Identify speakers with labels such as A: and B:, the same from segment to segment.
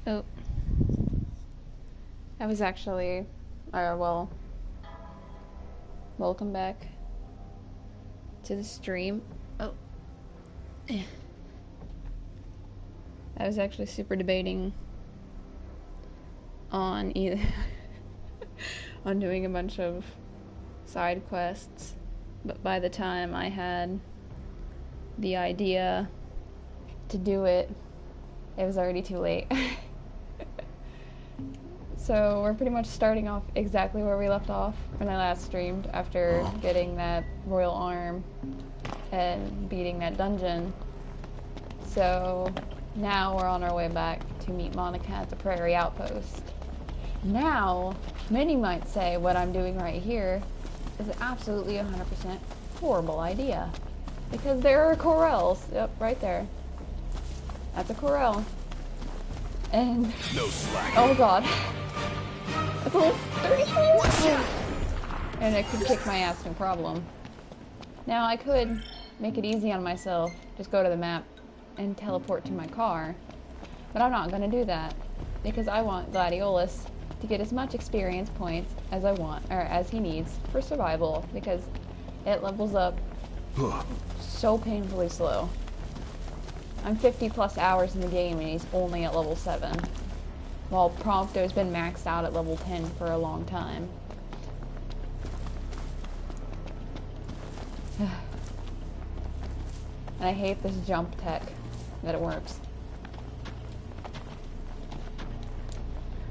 A: Oh, I was actually, well, welcome back to the stream. Oh, I was actually super debating on either on doing a bunch of side quests, but by the time I had the idea to do it, it was already too late. So we're pretty much starting off exactly where we left off when I last streamed after getting that royal arm and beating that dungeon. So now we're on our way back to meet Monica at the Prairie Outpost. Now, many might say what I'm doing right here is an absolutely 100% horrible idea. Because there are corrals. Yep, right there. That's a corral. And...
B: no slack.
A: Oh god. That's a little 33. And it could kick my ass, no problem. Now I could make it easy on myself, just go to the map and teleport to my car. But I'm not gonna do that. Because I want Gladiolus to get as much experience points as I want, or as he needs for survival, because it levels up so painfully slow. I'm 50 plus hours in the game and he's only at level 7. While Prompto's been maxed out at level 10 for a long time. And I hate this jump tech that it works.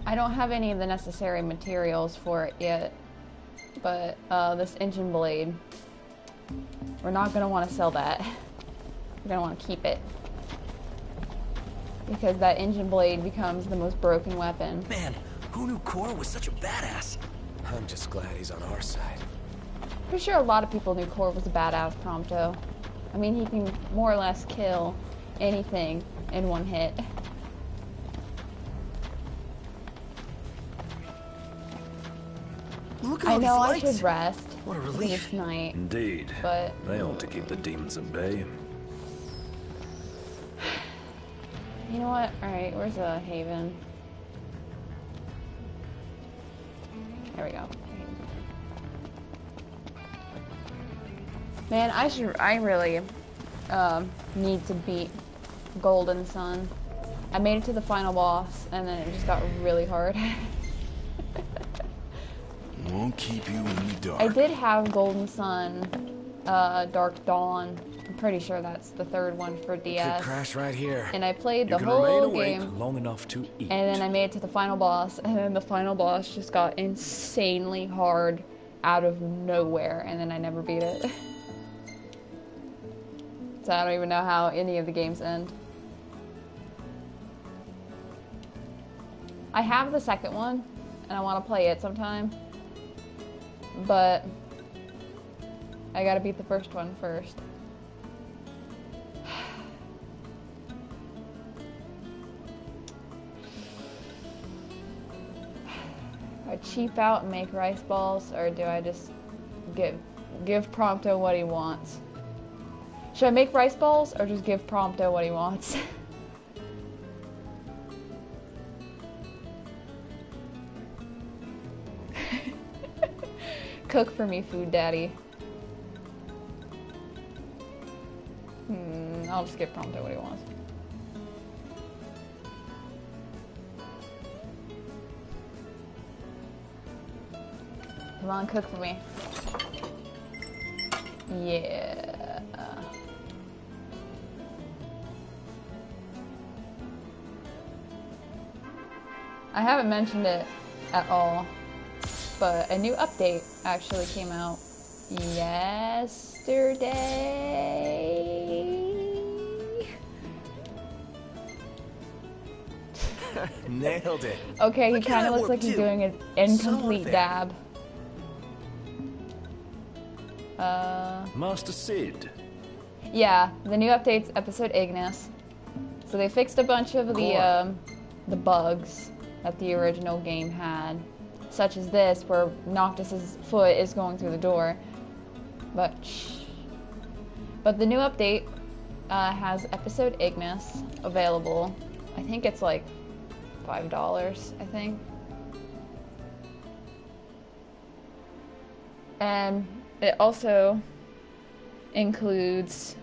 A: I don't have any of the necessary materials for it yet, but this engine blade, we're not going to want to sell that. We're going to want to keep it. Because that engine blade becomes the most broken weapon.
B: Man, who knew Cor was such a badass? I'm just glad he's on our side.
A: Pretty sure a lot of people knew Cor was a badass Prompto. I mean, he can more or less kill anything in one hit.
B: Look at
A: I
B: all
A: know I
B: these lights.
A: should rest.
B: What a relief.
A: This night.
C: Indeed.
A: But
C: They ought to keep the demons at bay.
A: you know what? Alright, where's the Haven? There we go. Man, I really need to beat Golden Sun. I made it to the final boss, and then it just got really hard.
B: Won't keep you in the dark.
A: I did have Golden Sun, Dark Dawn. I'm pretty sure that's the third one for DS.
B: Could crash right here.
A: And I played the
C: You can remain
A: whole
C: awake
A: game,
C: long enough to eat.
A: and then I made it to the final boss, and then the final boss just got insanely hard out of nowhere, and then I never beat it. So I don't even know how any of the games end. I have the second one, and I want to play it sometime. But I gotta beat the first one first. Do I cheap out and make rice balls, or do I just give Prompto what he wants? Should I make rice balls, or just give Prompto what he wants? Cook for me, food daddy. I'll just give Prompto what he wants. Come on, cook for me. Yeah. I haven't mentioned it at all, but a new update actually came out yesterday.
B: Nailed it.
A: Okay, he
B: Look at
A: kind
B: that
A: of looks
B: work,
A: like he's
B: too.
A: doing an incomplete
B: So
A: dab.
C: Master Sid.
A: Yeah, the new update's episode Ignis. So they fixed a bunch of the bugs that the original game had, such as this, where Noctis's foot is going through the door. But the new update has episode Ignis available. I think it's like $5, I think. And it also includes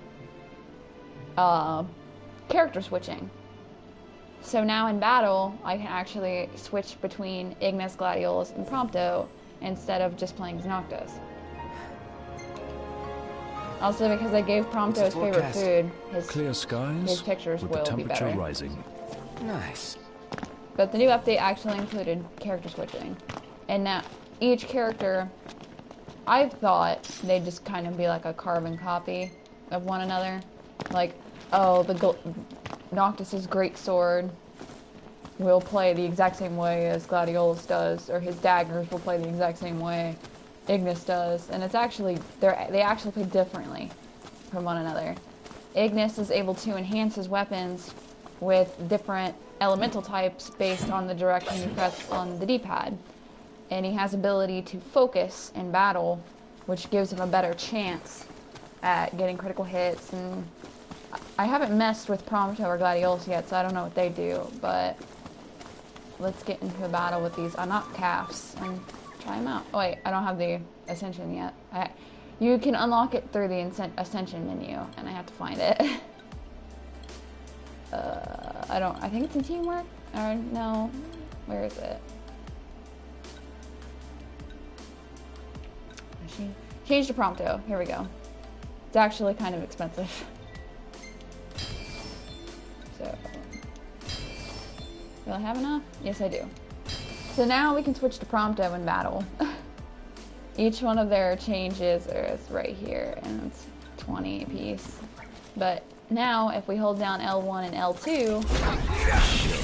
A: character switching. So now in battle, I can actually switch between Ignis, Gladiolus, and Prompto instead of just playing as Noctis. Also, because I gave Prompto his favorite food,
C: Clear skies
A: his pictures
C: with
A: will
C: the
A: be
C: temperature
A: better.
C: rising.
B: Nice.
A: But the new update actually included character switching. And now each character, I thought they'd just kind of be like a carbon copy of one another. Like, oh, Noctis's great sword will play the exact same way as Gladiolus does, or his daggers will play the exact same way Ignis does. And it's actually, they actually play differently from one another. Ignis is able to enhance his weapons with different elemental types based on the direction you press on the D-pad. And he has ability to focus in battle, which gives him a better chance at getting critical hits. And I haven't messed with Prompto or Gladiolus yet, so I don't know what they do, but let's get into a battle with these Anak calves and try them out. Oh wait, I don't have the Ascension yet. You can unlock it through the Ascension menu, and I have to find it. I think it's in Teamwork, or no, where is it? Change to Prompto, here we go. It's actually kind of expensive. So, do I have enough? Yes, I do. So now we can switch to Prompto in battle. Each one of their changes is right here, and it's 20 apiece. But now, if we hold down L1 and L2,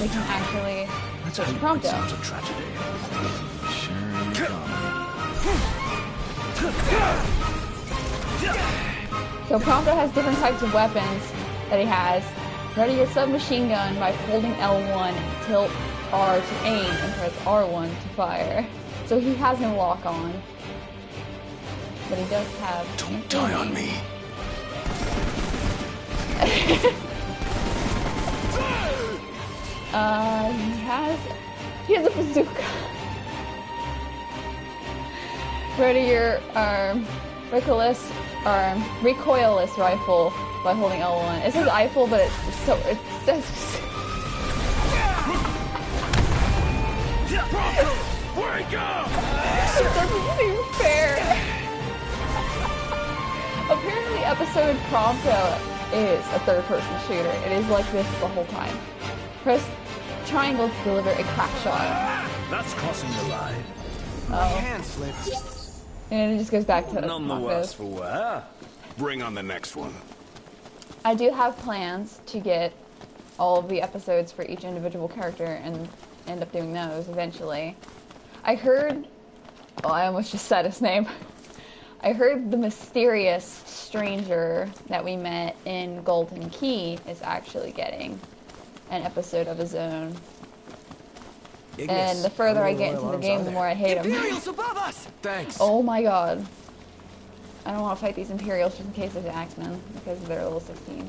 A: we can actually switch to Prompto.
C: Sounds a tragedy. Sure you
A: So Prompto has different types of weapons that he has. Ready your submachine gun by holding L1, tilt R to aim, and press R1 to fire. So he has no lock on. But he does have...
C: Don't die on me.
A: He has a bazooka. Ready your recoilless rifle by holding L1. It says Eiffel, but it says...
B: Where it go?
A: It doesn't seem fair. Apparently, episode Prompto is a third-person shooter. It is like this the whole time. Press triangle to deliver a crack shot.
C: That's crossing the line.
B: My hand slipped.
A: And it just goes back to
C: None the worse
A: Noctis.
C: for wear.
D: Bring on the next one.
A: I do have plans to get all of the episodes for each individual character and end up doing those eventually. I heard... Well, I almost just said his name. I heard the mysterious stranger that we met in Golden Key is actually getting an episode of his own. And the further I get into the game, the more I hate him.
B: Imperials above us! Thanks.
A: Oh my god. I don't want to fight these Imperials just in case there's Axemen, because they're level 16.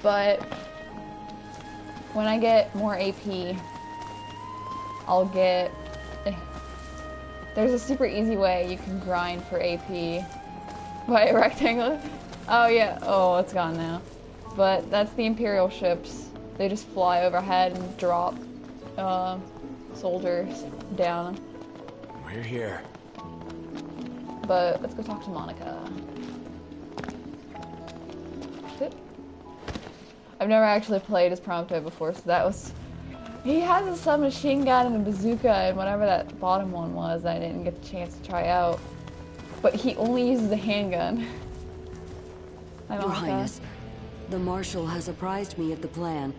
A: But when I get more AP, I'll get... There's a super easy way you can grind for AP by a rectangle. Oh yeah, oh it's gone now. But that's the Imperial ships. They just fly overhead and drop soldiers down.
B: We're here.
A: But let's go talk to Monica. I've never actually played as Prompto before, so that was... He has a submachine gun and a bazooka and whatever that bottom one was I didn't get the chance to try out. But he only uses a handgun. Hi,
E: Your
A: Monica.
E: Highness, the Marshal has apprised me of the plan.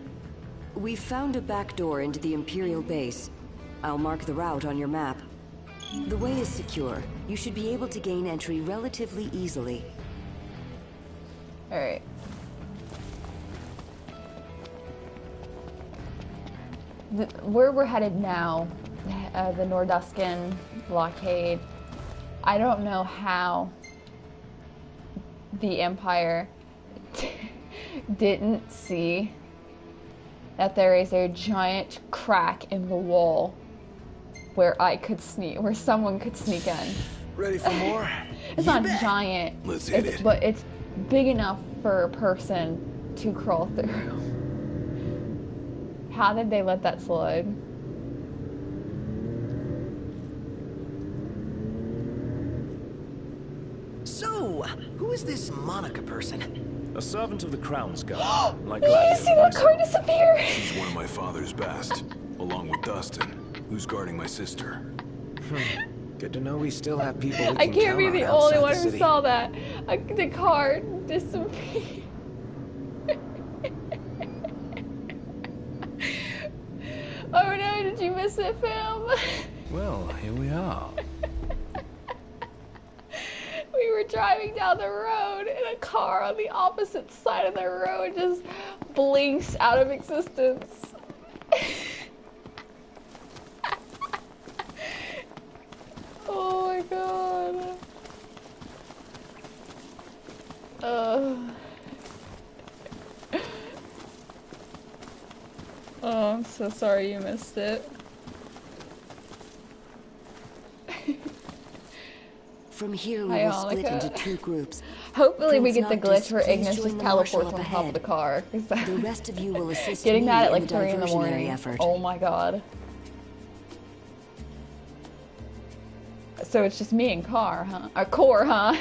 E: We found a back door into the Imperial base. I'll mark the route on your map. The way is secure. You should be able to gain entry relatively easily.
A: Alright. Where we're headed now, the Norduscan blockade, I don't know how the Empire didn't see that there is a giant crack in the wall where where someone could sneak in.
B: Ready for more?
A: It's not giant,
D: Let's hit it.
A: but it's big enough for a person to crawl through. How did they let that slide?
B: So, who is this Monica person?
C: A servant of the Crown's Guard. Like
A: Did you
C: Gladius
A: see that
C: myself.
A: car disappear?
D: She's one of my father's best, along with Dustin, who's guarding my sister.
B: Good to know we still have people we
A: I
B: can
A: can't
B: count
A: be
B: on
A: the
B: outside
A: only
B: the
A: one who
B: city.
A: saw that. The car disappeared. Oh no, did you miss it, Phil?
C: Well, here we are.
A: We were driving down the road and a car on the opposite side of the road just blinks out of existence. Oh my god. Oh, I'm so sorry you missed it.
E: From here, we
A: Hi,
E: will split
A: Annika.
E: into two groups.
A: Hopefully we
E: Prince
A: get the
E: Noctis,
A: glitch where
E: please
A: Ignis
E: join
A: just
E: the marshal
A: teleports
E: up
A: on top of
E: ahead.
A: the car. 'Cause
E: The rest of you will assist
A: getting
E: me
A: that at
E: in
A: like
E: the
A: 3 in the
E: diversionary
A: morning.
E: effort.
A: Oh my god. So it's just me and Car, huh? Core, huh?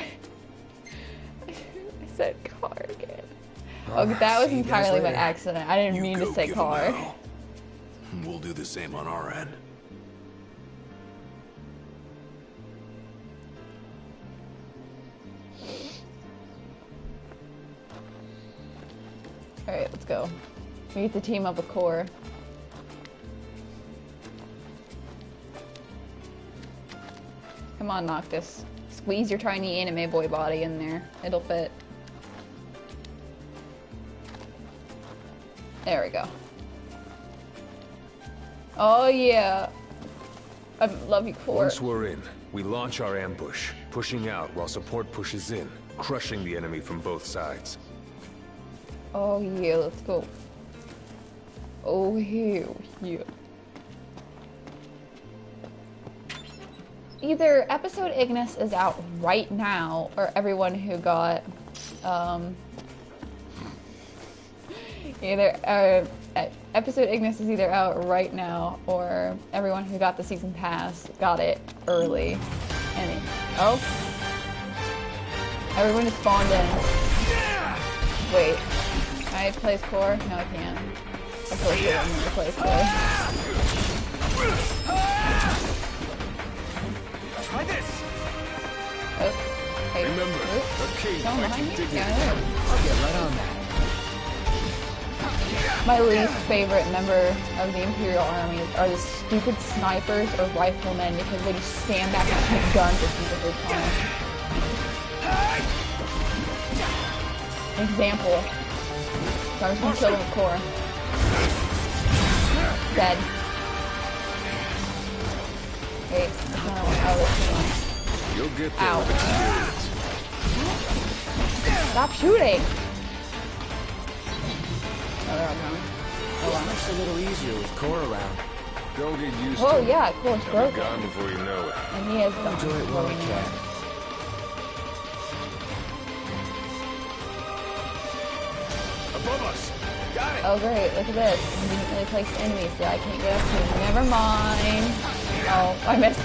A: I said Car again. Oh, that was
B: see you guys
A: entirely by
B: later.
A: accident. I didn't
D: You
A: mean
D: go
A: to say
D: give 'em
A: Car.
D: hell. We'll do the same on our end.
A: Alright, let's go. We get to team up with Core. Come on, Noctis. Squeeze your tiny anime boy body in there. It'll fit. There we go. Oh yeah. I love you, Core.
F: Once we're in, we launch our ambush, pushing out while support pushes in, crushing the enemy from both sides.
A: Oh yeah, let's go. Oh hell yeah. Either episode Ignis is out right now, or everyone who got, episode Ignis is either out right now, or everyone who got the season pass got it early. And oh, everyone just spawned in. Wait, can I place Core? No, I can't. Of course, I don't replace Core.
B: Try this.
A: Oh, hey.
F: Remember,
A: Oops.
F: a king
A: Someone
F: fights
A: behind
F: with
A: me?
F: dignity.
A: Yeah, I know.
B: I'll get right on that.
A: My least favorite member of the Imperial Army are the stupid snipers or riflemen because they just stand back and shoot guns at you the whole time. Example. So I'm just gonna kill him with Core. Dead. Wait, no,
F: You'll get there
A: Ow.
F: with experience.
A: stop shooting! Oh, they're all gone. Oh, wow.
B: Life's a little easier with Core around.
F: Don't get used
A: Oh
F: to it.
A: yeah, Core's
F: They'll be
A: broken.
F: gone before you know it.
A: And he is gone.
B: Enjoy it while I can.
F: Above us! Got it!
A: Oh great, look at this. Conveniently placed enemies that I can't get up to. Never mind. Oh, I missed.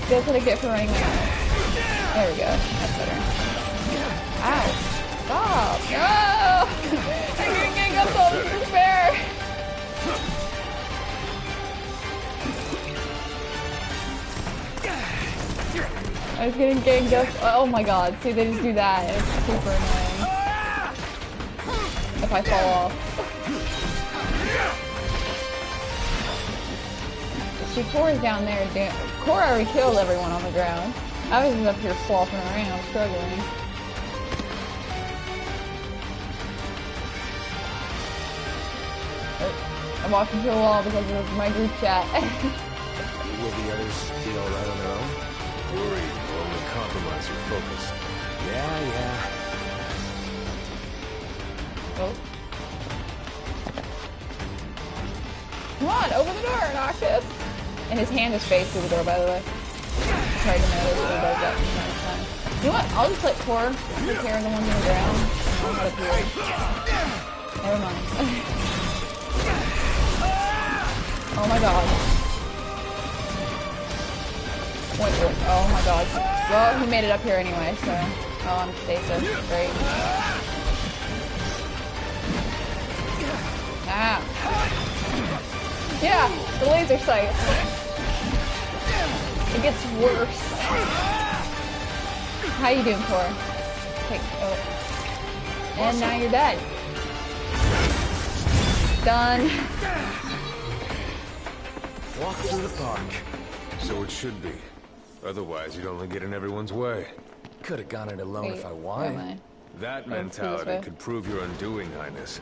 A: That's what I get for running around. There we go. That's better. Ow. Stop. No! I'm getting gang up on the despair. I was getting ganged up. Oh my god. See, they just do that. And it's super annoying. If I fall off. See, Core's down there. Core already killed everyone on the ground. I was just up here flopping around, struggling. Oh, I'm walking to a wall because of my group chat.
B: Will the others be alright on their own?
F: Worried will only compromise your focus.
B: Yeah.
A: Oh. Come on, open the door, Noctis! And his hand is faced through the door, by the way. It's hard to notice when he does that from time to time. You know what? I'll just let Core take care of the ones on the ground. I'll head up here. Never mind. Oh my god. Wait, oh my god. Well, he made it up here anyway, so... Oh, I'm stasis. Great. Ah. Yeah, the laser sight. It gets worse. How you doing, Core? Take, oh. And now you're dead. Done.
F: Walk through the park. So it should be. Otherwise, you'd only get in everyone's way.
B: Could have gone it alone
A: Wait,
B: if I
A: where am
B: wanted.
A: I?
F: That
A: through this
F: mentality
A: way.
F: could prove your undoing, Highness.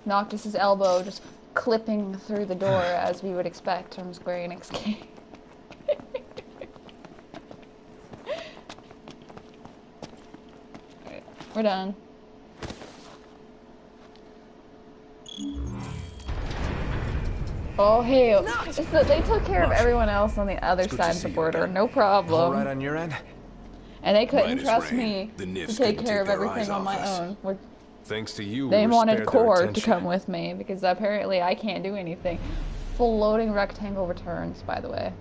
A: Noctis's elbow just clipping through the door as we would expect from Square Enix game. Alright, we're done. Oh, hey, they took care of everyone else on the other
D: good
A: side
D: to
A: of
D: see
A: the
D: you
A: border,
D: again.
A: no problem.
B: All right on your end?
A: And they couldn't
D: Right as
A: trust
D: rain.
A: me
D: The
A: to
D: Nifs
A: take
D: couldn't
A: care
D: take
A: of
D: their eyes
A: everything on
D: off
A: my
D: us.
A: own.
F: Thanks to you,
A: They
F: we're
A: wanted
F: spared their
A: Core to
F: attention.
A: come with me because apparently I can't do anything. Full loading rectangle returns, by the way.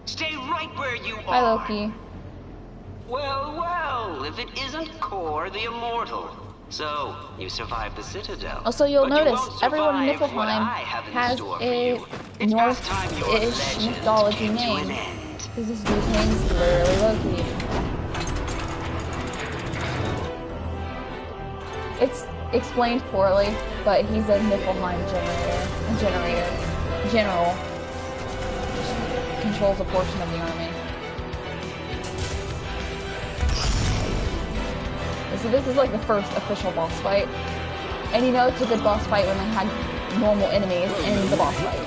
G: Stay right where you are.
A: Hi, Loki.
G: Well, well, if it isn't Core the Immortal. So, you survived the Citadel.
A: Also, you'll
G: But you
A: notice
G: won't
A: everyone in
G: survive what
A: Niflheim
G: I have in
A: has
G: store for
A: a
G: you. It's past time your
A: North-ish
G: legend
A: mythology
G: came to an
A: name.
G: end.
A: Because this dude's name is literally Loki. It's explained poorly, but he's a Niflheim general. Just controls a portion of the army. So this is like the first official boss fight. And you know it's a good boss fight when they had normal enemies in the boss fight.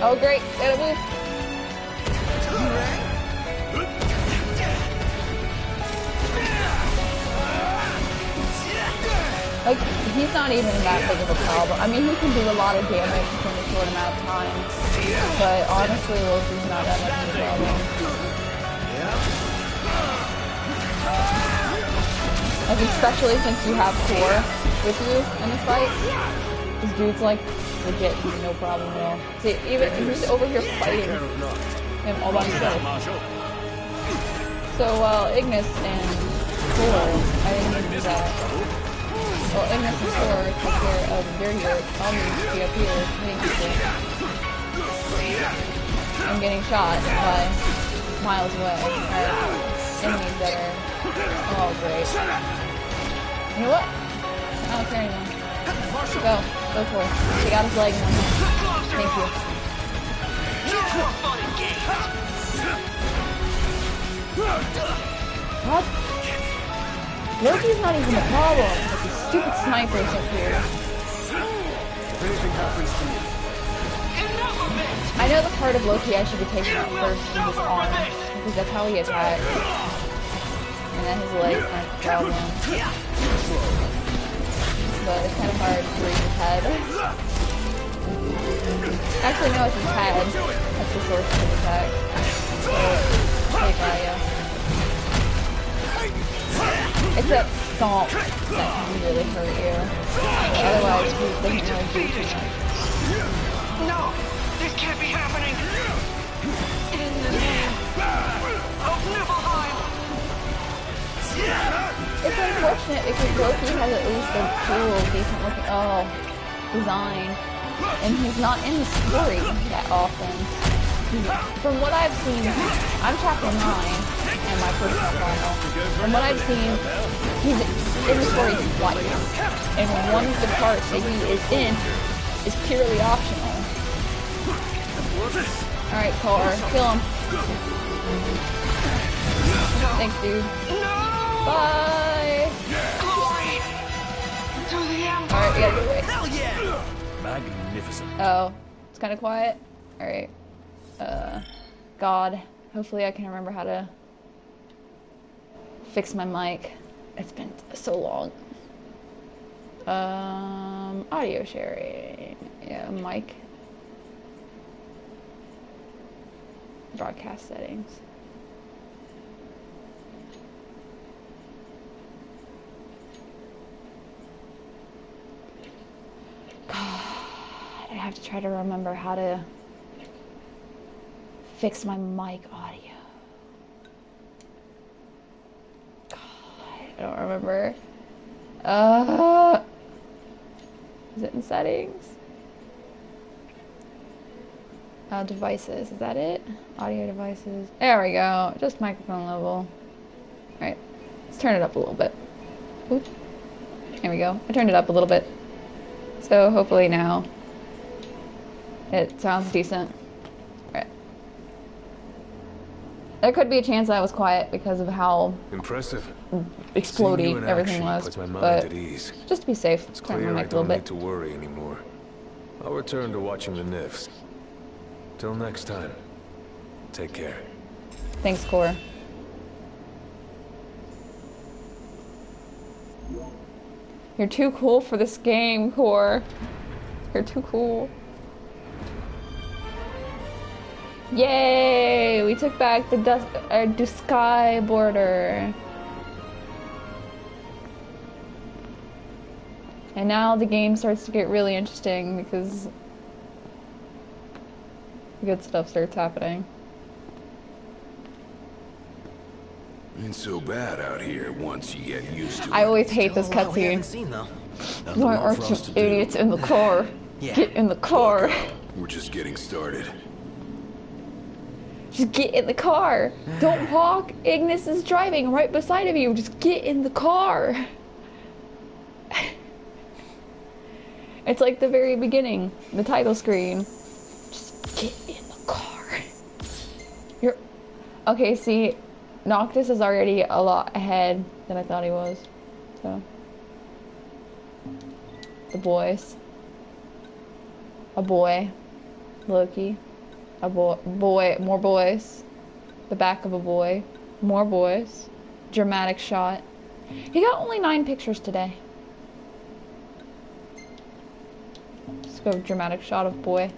A: Oh great, gotta move. Like, he's not even that big of a problem. I mean, he can do a lot of damage in a short amount of time. But honestly, Loki's not that much of a problem. Like, especially since you have Core with you in this fight. This dude's like, legit, no problem at all. See, even he's over here fighting him all by himself. So while Ignis and Core, I didn't even do that. Well, Ignis and Core take care of their work. I'll need to be up here hitting people. I'm getting shot by miles away. Enemies that are... Oh, great. You know what? I don't care anymore. Go for it. Take out his leg in one hand. Thank you. What? Loki's not even a problem. Like these stupid snipers up here.
D: If anything happens to me,
A: I know the part of Loki I should be taking out first is his arms, because that's how he attacks. And then his legs aren't the problem. But it's kind of hard to reach his head. Actually, no, it's his head. That's the source of his attack. So, take Raya. Except Stomp, that can really hurt you. But otherwise, he doesn't really do too much.
G: No! This can't be happening! In the name of Niflheim!
A: It's unfortunate because Loki has at least a cool, decent looking, design. And he's not in the story that often. From what I've seen, I'm chapter 9 in my personal file. From what I've seen, he's in the story twice. And one of the parts that he is in is purely optional. Alright, Core, kill him. Thanks, dude. Bye!
G: Glory to the Empire!
A: Alright, we gotta get away.
B: Hell yeah!
C: Magnificent.
A: Oh, it's kind of quiet. Alright. God. Hopefully I can remember how to fix my mic. It's been so long. Audio sharing. Yeah, mic. Broadcast settings. God, I have to try to remember how to fix my mic audio. God, I don't remember. Is it in settings? Devices, is that it? Audio devices. There we go. Just microphone level. Alright, let's turn it up a little bit. Oop. There we go. I turned it up a little bit. So hopefully now it sounds decent. Alright. There could be a chance I was quiet because of how
F: Impressive.
A: explodey everything was.
F: Puts my mind
A: But
F: at ease.
A: just to be safe,
F: It's
A: turn my
F: clear I
A: mic a little
F: don't need
A: bit.
F: to worry anymore. I'll return to watching the Nifs. Till next time. Take care.
A: Thanks, Core. You're too cool for this game, Core. You're too cool. Yay! We took back the Duskai border. And now the game starts to get really interesting because good stuff starts happening.
D: Ain't so bad out here once you get used to it.
A: I always hate this
B: Still a lot we haven't
A: cutscene.
B: seen, though.
D: Nothing
A: Why
D: more
A: aren't
D: for
A: you
D: us to do.
A: idiots in the car?
B: Yeah.
A: Get in the car.
D: We're just getting started.
A: Just get in the car. Don't walk. Ignis is driving right beside of you. Just get in the car. It's like the very beginning, the title screen. Just get in the car. You're okay. See, Noctis is already a lot ahead than I thought he was. So the boys, a boy, Loki, a boy, more boys, the back of a boy, more boys, dramatic shot. He got only 9 pictures today. Let's go dramatic shot of boy.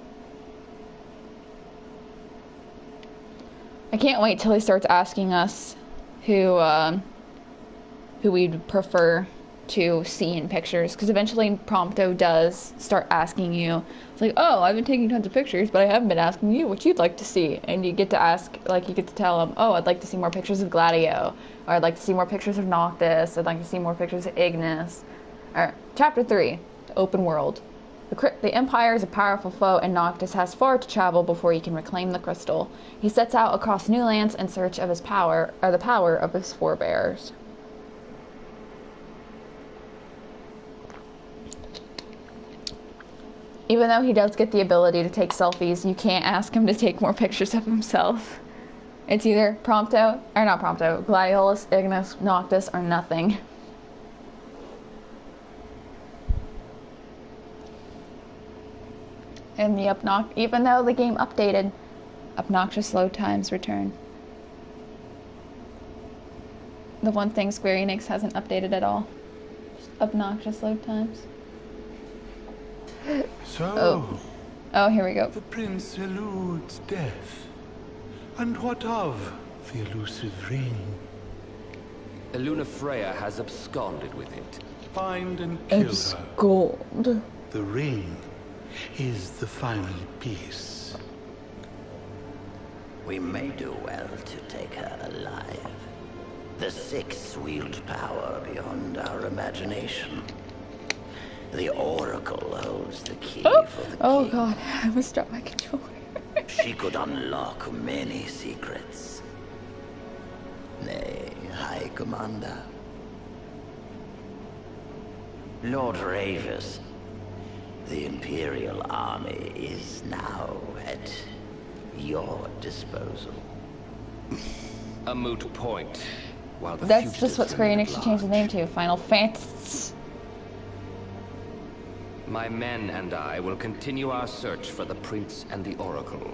A: I can't wait till he starts asking us who we'd prefer to see in pictures, because eventually Prompto does start asking you. It's like, oh, I've been taking tons of pictures, but I haven't been asking you what you'd like to see. And you get to ask, like, you get to tell him, oh, I'd like to see more pictures of Gladio, or I'd like to see more pictures of Noctis, I'd like to see more pictures of Ignis. Or Chapter 3, the open world. The Empire is a powerful foe, and Noctis has far to travel before he can reclaim the crystal. He sets out across new lands in search of his power, or the power of his forebears. Even though he does get the ability to take selfies, you can't ask him to take more pictures of himself. It's either Prompto, or not Prompto, Gladiolus, Ignis, Noctis, or nothing. And the even though the game updated, obnoxious load times return. The one thing Square Enix hasn't updated at all. Just obnoxious load times.
H: So,
A: Oh, here we go.
H: the prince eludes death. And what of the elusive ring?
I: Eluna Freya has absconded with it.
H: Find and kill
A: It's
H: her.
A: gold.
H: The ring is the final piece.
J: We may do well to take her alive. The Six wield power beyond our imagination. The Oracle holds the key for the
A: Oh
J: king.
A: god, I almost dropped my controller.
J: She could unlock many secrets. Nay, High Commander. Lord Ravus, the Imperial Army is now at your disposal.
I: A moot point. While the
A: That's just
I: fugitives
A: what Square
I: remain
A: Enix
I: at
A: should change the
I: large.
A: name to. Final Fantasy.
I: My men and I will continue our search for the Prince and the Oracle.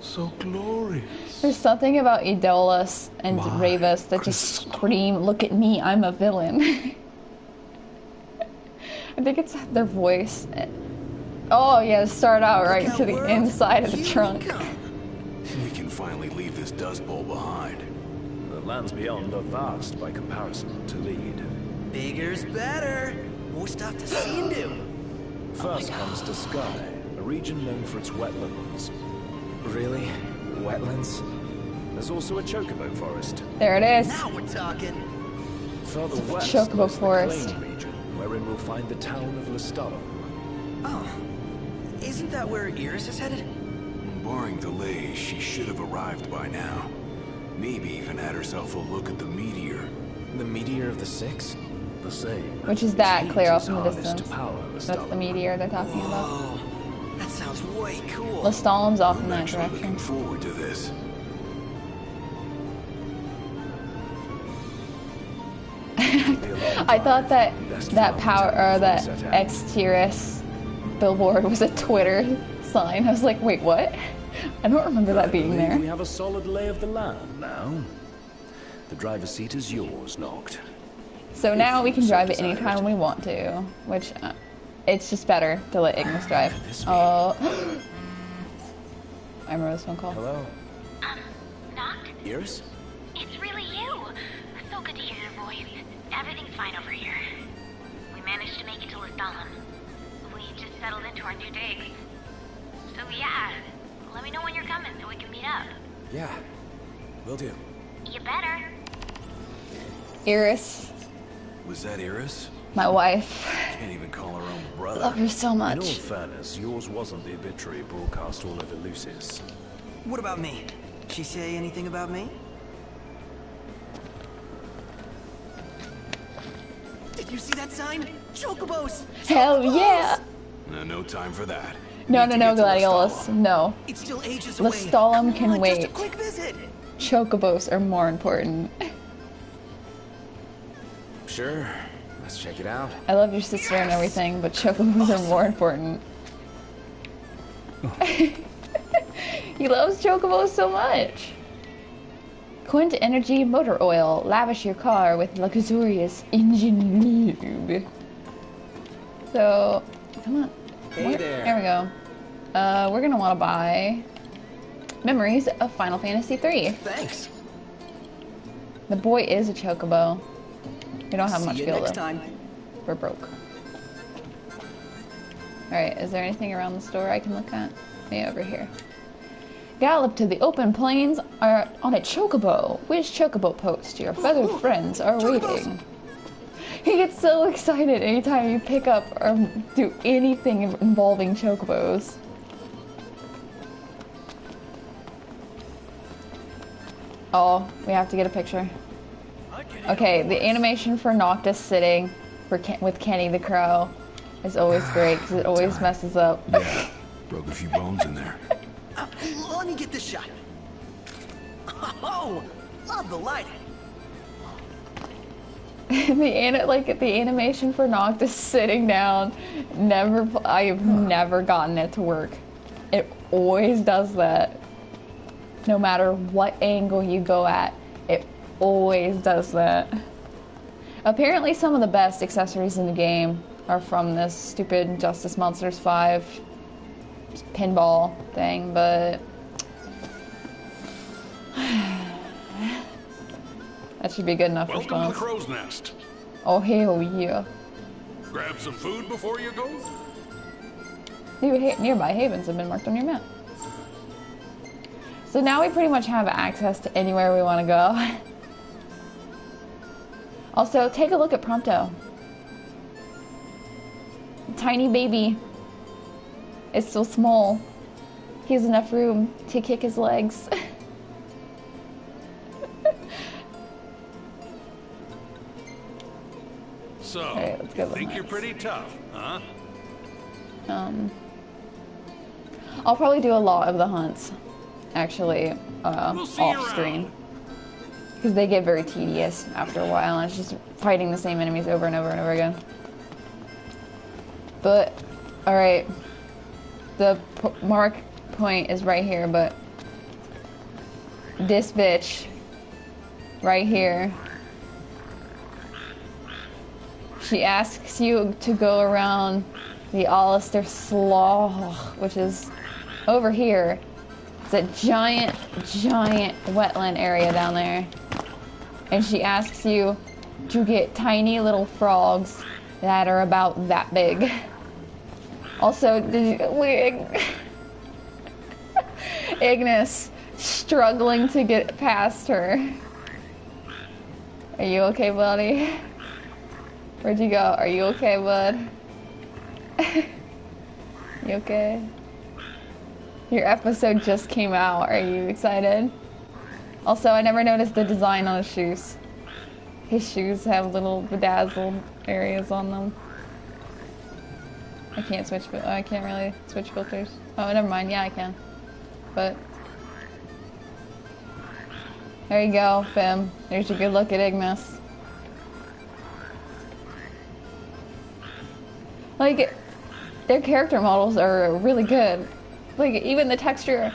H: so glorious.
A: There's something about Idolas and
H: My
A: Ravus that just scream, "Look at me, I'm a villain." I think it's their voice. Oh yeah, start out right to the inside of the trunk.
D: We can finally leave this Dust Bowl behind.
C: The lands beyond are vast by comparison to Lead.
B: Bigger's better. More stuff to see and do.
C: First comes to Sky, a region known for its wetlands.
B: Really? Wetlands?
C: There's also a chocobo forest.
A: There it is.
B: Now we're talking.
C: Further west
A: Chocobo
C: lies the
A: forest.
C: Plain region, wherein we'll find the town of Lestalem.
B: Oh, isn't that where Iris is headed?
D: Barring delays, she should have arrived by now. Maybe even had herself a look at the meteor.
B: The meteor of the Six?
C: The same.
A: Which is that
C: Its
A: clear
C: heat
A: off
C: is
A: in the
C: harnessed to
A: distance.
C: power
A: That's the
C: Lestalem.
A: meteor they're talking about.
B: Whoa, that sounds way cool.
A: Lestalem's off in
D: I'm
A: that
D: actually
A: direction.
D: looking forward to this.
A: I thought that power or that X-Tiris billboard was a Twitter sign. I was like, wait, what? I don't remember that being
C: I believe
A: there.
C: We have a solid lay of the land now. The driver's seat is yours, Noct.
A: So now we can drive it anytime we want to, which it's just better to let Ignis drive. Oh, I remember this phone call.
B: Hello?
K: Noct?
B: Iris?
K: It's really you. So good to hear your voice. Everything's fine over here. We managed to make it to Lestalem. We just settled into our new digs. So yeah, let me know when you're coming so we can meet up.
B: Yeah, will do.
K: You better.
A: Iris,
D: Was that Iris?
A: my wife.
D: Can't even call her own brother.
A: Love her so
C: In
A: much.
C: all fairness, yours wasn't the obituary broadcast all over Lucis.
B: What about me? Did she say anything about me? Did you see that sign? Chocobos!
A: Hell yeah!
D: No time for that.
A: No,
D: Need
A: no,
D: to
A: no,
D: get to
A: Gladiolus.
D: Lestalem.
A: No.
B: It's still ages away.
A: Lestalem
B: Come
A: can
B: on,
A: wait.
B: Just a quick visit.
A: Chocobos are more important.
B: Sure. Let's check it out.
A: I love your sister and everything, but Chocobos are more important. He loves Chocobos so much. Quint Energy Motor Oil. Lavish your car with luxurious engine lube. So, come on.
B: Hey there.
A: There we go. We're gonna want to buy Memories of Final Fantasy III.
B: Thanks.
A: The boy is a Chocobo. We don't have much
B: See you
A: fuel
B: next
A: though.
B: time.
A: We're broke. Alright, is there anything around the store I can look at? Yeah, over here. Gallop to the open plains are on a Chocobo. Which Chocobo post? Your feathered friends are waiting. He gets so excited anytime you pick up or do anything involving Chocobos. Oh, we have to get a picture. Okay, the animation for Noctis sitting with Kenny the Crow is always great because it always messes up.
D: Yeah, broke a few bones in there.
B: Let me get this shot. Oh, love the lighting.
A: the animation for Noctis sitting down, I've never gotten it to work. It always does that. No matter what angle you go at, it always does that. Apparently some of the best accessories in the game are from this stupid Justice Monsters 5 pinball thing, but that should be good enough
L: Welcome to the
A: response.
L: Crow's Nest.
A: Oh hell yeah.
L: Grab some food before you go.
A: Nearby havens have been marked on your map. So now we pretty much have access to anywhere we want to go. Also, take a look at Prompto. Tiny baby. It's so small. He has enough room to kick his legs.
L: So,
A: Alright, let's go
L: you
A: to the
L: think you're
A: next.
L: pretty tough, huh?
A: I'll probably do a lot of the hunts, actually,
L: We'll see you
A: off screen. Because they get very tedious after a while, and it's just fighting the same enemies over and over and over again. But, alright, the mark point is right here, but this bitch right here. She asks you to go around the Alistair Slough, which is over here. It's a giant, giant wetland area down there. And she asks you to get tiny little frogs that are about that big. Also, Ignis struggling to get past her. Are you okay, buddy? Where'd you go? Are you okay, bud? You okay? Your episode just came out. Are you excited? Also, I never noticed the design on his shoes. His shoes have little bedazzled areas on them. I can't switch, I can't really switch filters. Oh, never mind. Yeah, I can. But there you go, Bim. There's a good look at Ignis. Like, their character models are really good. Like, even the texture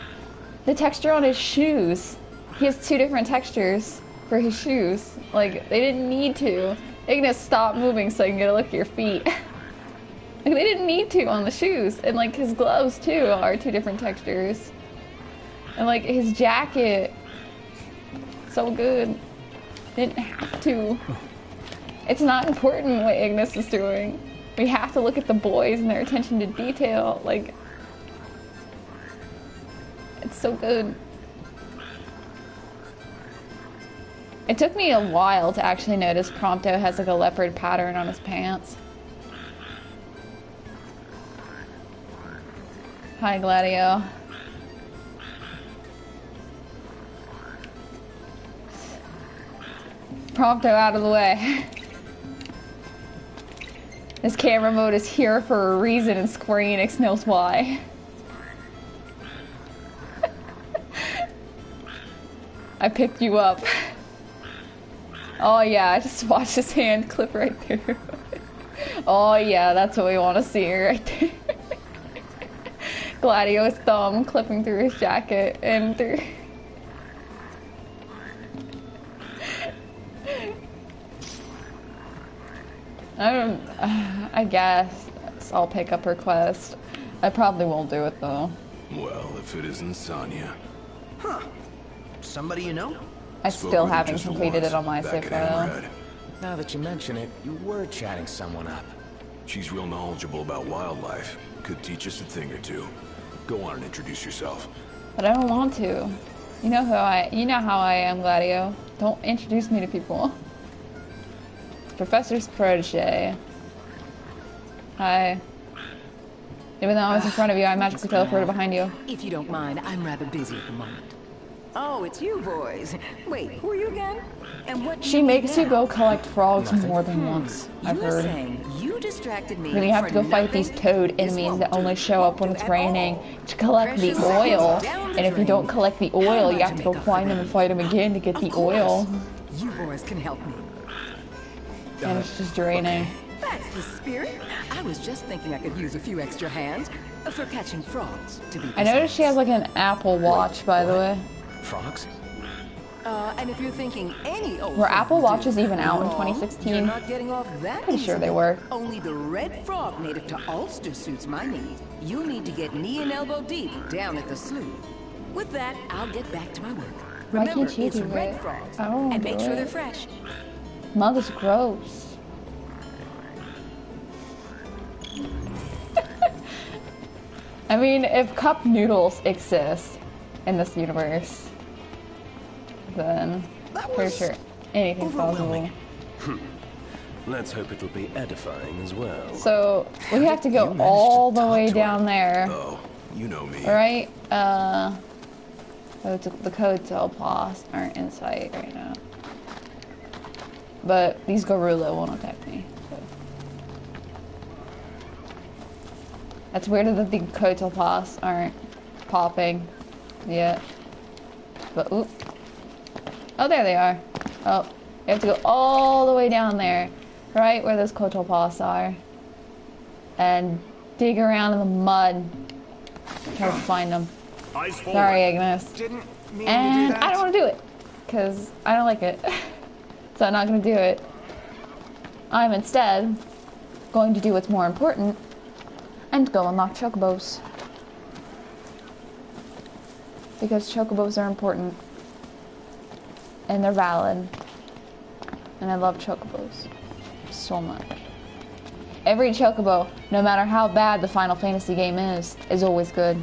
A: on his shoes. He has 2 different textures for his shoes. Like, they didn't need to. Ignis, stop moving so I can get a look at your feet. Like, they didn't need to on the shoes. And, like, his gloves, too, are 2 different textures. And, like, his jacket, so good. Didn't have to. It's not important what Ignis is doing. We have to look at the boys and their attention to detail. Like, it's so good. It took me a while to actually notice Prompto has like a leopard pattern on his pants. Hi, Gladio. Prompto out of the way. This camera mode is here for a reason and Square Enix knows why. I picked you up. Oh yeah, I just watched his hand clip right through. Oh yeah, that's what we want to see right there. Gladio's thumb clipping through his jacket and through... I guess I'll pick up her quest. I probably won't do it though.
D: Well, if it isn't Sonya.
B: Huh. Somebody you know?
A: I still haven't completed it on my save file.
B: Now that you mention it, you were chatting someone up.
D: She's real knowledgeable about wildlife. Could teach us a thing or two. Go on and introduce yourself.
A: But I don't want to. You know how I am, Gladio. Don't introduce me to people. Professor's protege. Hi. Even though I was in front of you, I magically teleported behind you.
M: If you don't mind, I'm rather busy at the moment. Oh, it's you boys. Wait, who are you again? And what
A: she makes you go collect frogs more than once, I've heard.
M: You distracted me.
A: Then you have to go fight these toad enemies that only show up when it's raining to collect the oil. And if you don't collect the oil, you have to go find them and fight them again to get the oil.
M: You boys can help me.
A: And it's just draining.
M: That's the spirit. I was just thinking I could use a few extra hands for catching frogs, to be precise.
A: I noticed she has like an Apple Watch, by the way.
B: Frogs?
M: And if you're thinking any old
A: were Apple Watches even out in 2016?
M: You're not getting off that
A: Pretty sure they were.
M: Only the red frog native to Ulster suits my need. You'll need to get knee and elbow deep down at the slough. With that, I'll get back to my work.
A: Why
M: Remember,
A: can't you
M: it's
A: do
M: red
A: it?
M: frogs.
A: I don't
M: And
A: do
M: make sure
A: it.
M: they're fresh.
A: Mother's gross. I mean, if cup noodles exist in this universe, then I'm pretty sure anything's possible.
C: Let's hope it'll be edifying as well.
A: So we have to go all the way down there.
D: Oh, you know me.
A: Alright, the Kotal Pass aren't in sight right now. But these Gorilla won't attack me. So. That's weird that the Kotal Pass aren't popping yet. But oop. Oh, there they are. Oh, you have to go all the way down there, right where those Kotal Pass are, and dig around in the mud, try to find them. Sorry, Ignis.
B: Didn't
A: And I don't want to do it because I don't like it. So I'm not going to do it. I'm instead going to do what's more important and go unlock chocobos. Because chocobos are important. And they're valid. And I love chocobos so much. Every chocobo, no matter how bad the Final Fantasy game is always good.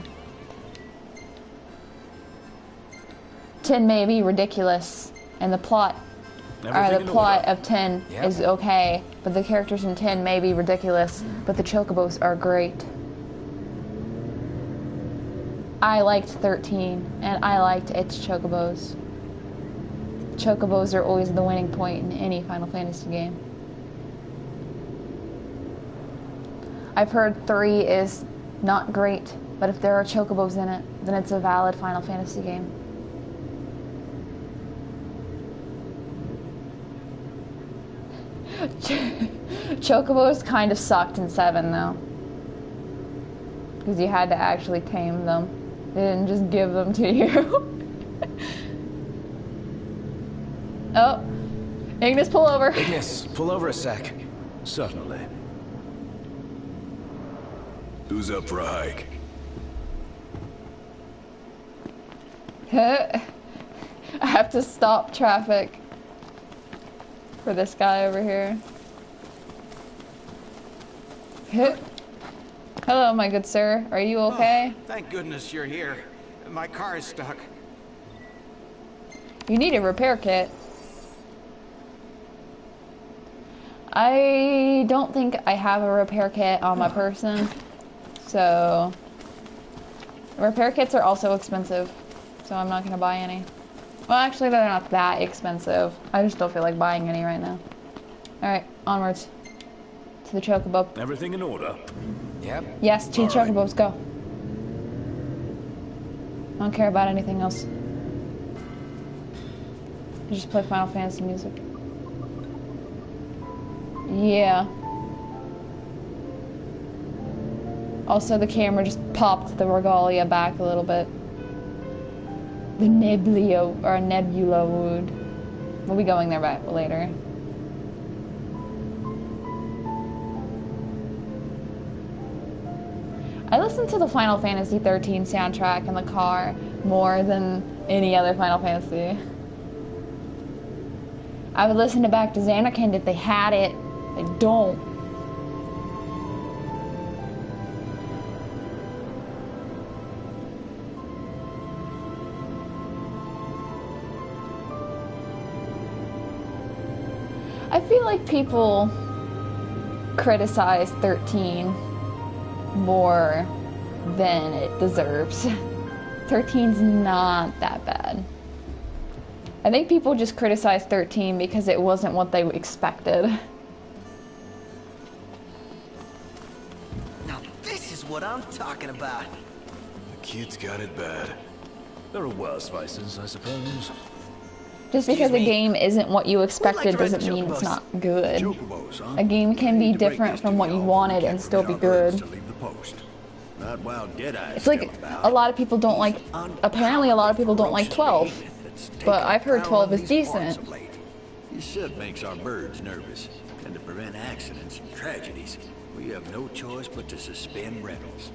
A: 10 may be ridiculous, and the plot of 10 is okay, but the characters in 10 may be ridiculous, but the chocobos are great. I liked 13, and I liked its chocobos. Chocobos are always the winning point in any Final Fantasy game. I've heard 3 is not great, but if there are chocobos in it, then it's a valid Final Fantasy game. Chocobos kind of sucked in 7 though, because you had to actually tame them. They didn't just give them to you. Oh, Ignis, pull over.
B: Ignis, pull over a sec.
C: Certainly.
D: Who's up for a hike?
A: I have to stop traffic for this guy over here. Hello, my good sir. Are you okay?
N: Oh, thank goodness you're here. My car is stuck.
A: You need a repair kit. I don't think I have a repair kit on my person, so repair kits are also expensive, so I'm not gonna buy any. Well, actually, they're not that expensive. I just don't feel like buying any right now. Alright, onwards to the chocobo.
C: Everything in order?
B: Yep.
A: Yes, to the chocobos, go. I don't care about anything else. I just play Final Fantasy music. Yeah. Also, the camera just popped the regalia back a little bit. The Nebula Wood. We'll be going there back later. I listened to the Final Fantasy 13 soundtrack in the car more than any other Final Fantasy. I would listen to Back to Zanarkand if they had it. They don't. I feel like people criticize 13 more than it deserves. 13's not that bad. I think people just criticize 13 because it wasn't what they expected.
B: Now this is what I'm talking about.
D: The kid's got it bad.
C: There are worse vices, I suppose.
A: Just because a game isn't what you expected doesn't mean it's not good. A game can be different from what you wanted and still be good. It's like a lot of people don't like, apparently a lot of people don't like 12, but I've heard 12 is decent.
O: This ship makes our birds nervous, and to prevent accidents and tragedies, we have no choice but to suspend rentals.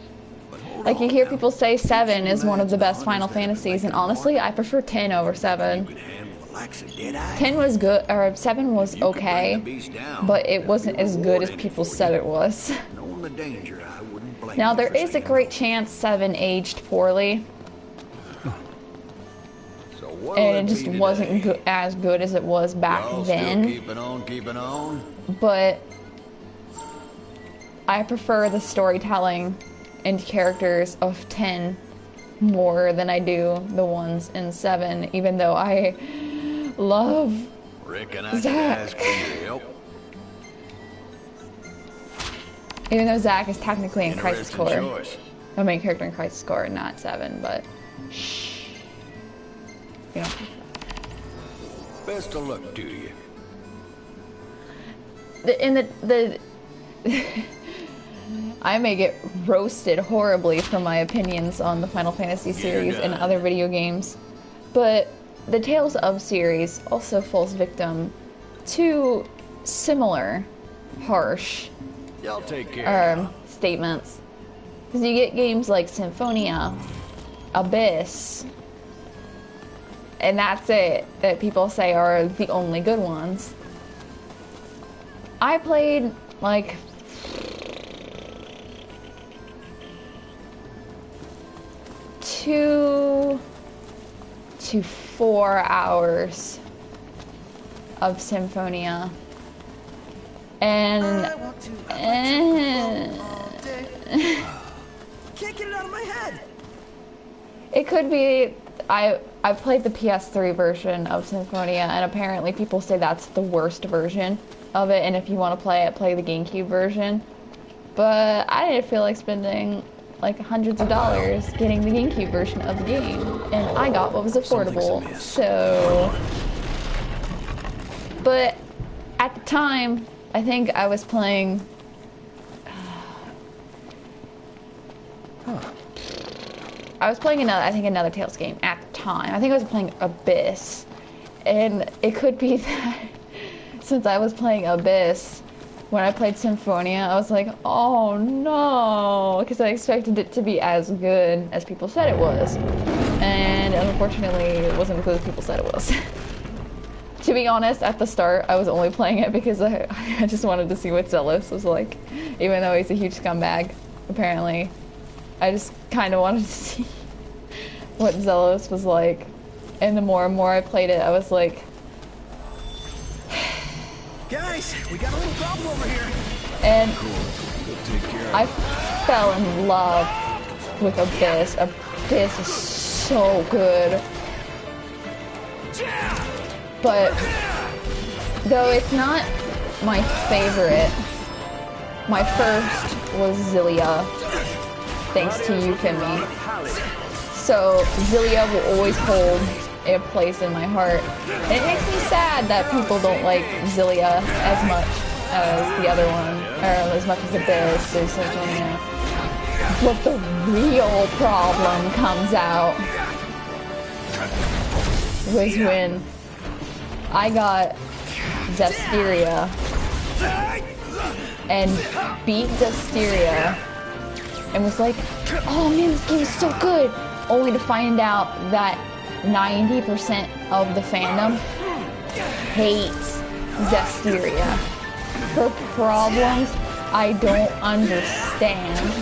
A: Like you hear people say 7 is one of the best Final Fantasies, and honestly, I prefer 10 over 7. 10 was good, or 7 was okay, but it wasn't as good as people said it was. Now, there is a great chance 7 aged poorly, and it just wasn't as good as it was back then.
O: Keeping on.
A: But I prefer the storytelling and characters of 10 more than I do the ones in 7, even though I love Zack. Even though Zack is technically in Crisis Core. The main character in Crisis Core, not 7, but shh. You know.
O: Best of luck to you.
A: I may get roasted horribly for my opinions on the Final Fantasy series and other video games, But the Tales of series also falls victim to similar harsh
O: Y'all take care.
A: statements. Because you get games like Symphonia, Abyss, and that's it, that people say are the only good ones. I played like 2 to 4 hours of Symphonia. And
B: Can't get it out of my head.
A: It could be I've played the PS3 version of Symphonia, and apparently people say that's the worst version of it, and if you want to play it, play the GameCube version. But I didn't feel like spending like hundreds of dollars getting the GameCube version of the game, and I got what was affordable. So, but at the time, I think I was playing another Tales game at the time. I think I was playing Abyss. And it could be that since I was playing Abyss, when I played Symphonia, I was like, oh no, because I expected it to be as good as people said it was. And unfortunately, it wasn't as good as people said it was. To be honest, at the start, I was only playing it because I just wanted to see what Zelos was like, even though he's a huge scumbag, apparently. I just kind of wanted to see what Zelos was like. And the more and more I played it, I was like...
B: Guys, we got a little problem over here.
A: And I fell in love with Abyss. Abyss is so good. But, though it's not my favorite, my first was Xillia. Thanks to you, Kimmy. So Xillia will always hold a place in my heart. And it makes me sad that people don't like Xillia as much as the other one, or as much as Abyss or Symphonia. But the real problem comes out was when I got Zestiria and beat Zestiria and was like, oh man, this game is so good, only to find out that 90% of the fandom hates Zestiria for problems I don't understand.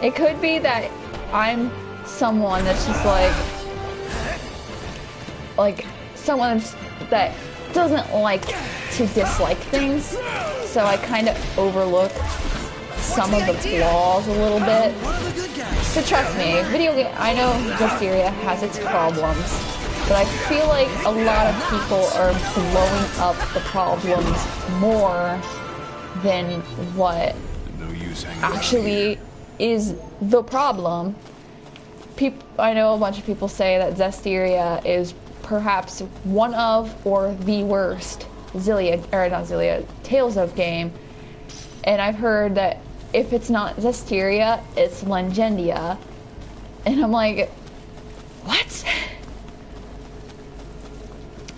A: It could be that I'm someone that's just like someone that doesn't like to dislike things, so I kind of overlook some of the flaws a little bit. So trust me, video game, I know Zestiria has its problems, but I feel like a lot of people are blowing up the problems more than what actually is the problem. I know a bunch of people say that Zestiria is perhaps one of or the worst Tales of game, and I've heard that if it's not Zestiria, it's Legendia, and I'm like, what?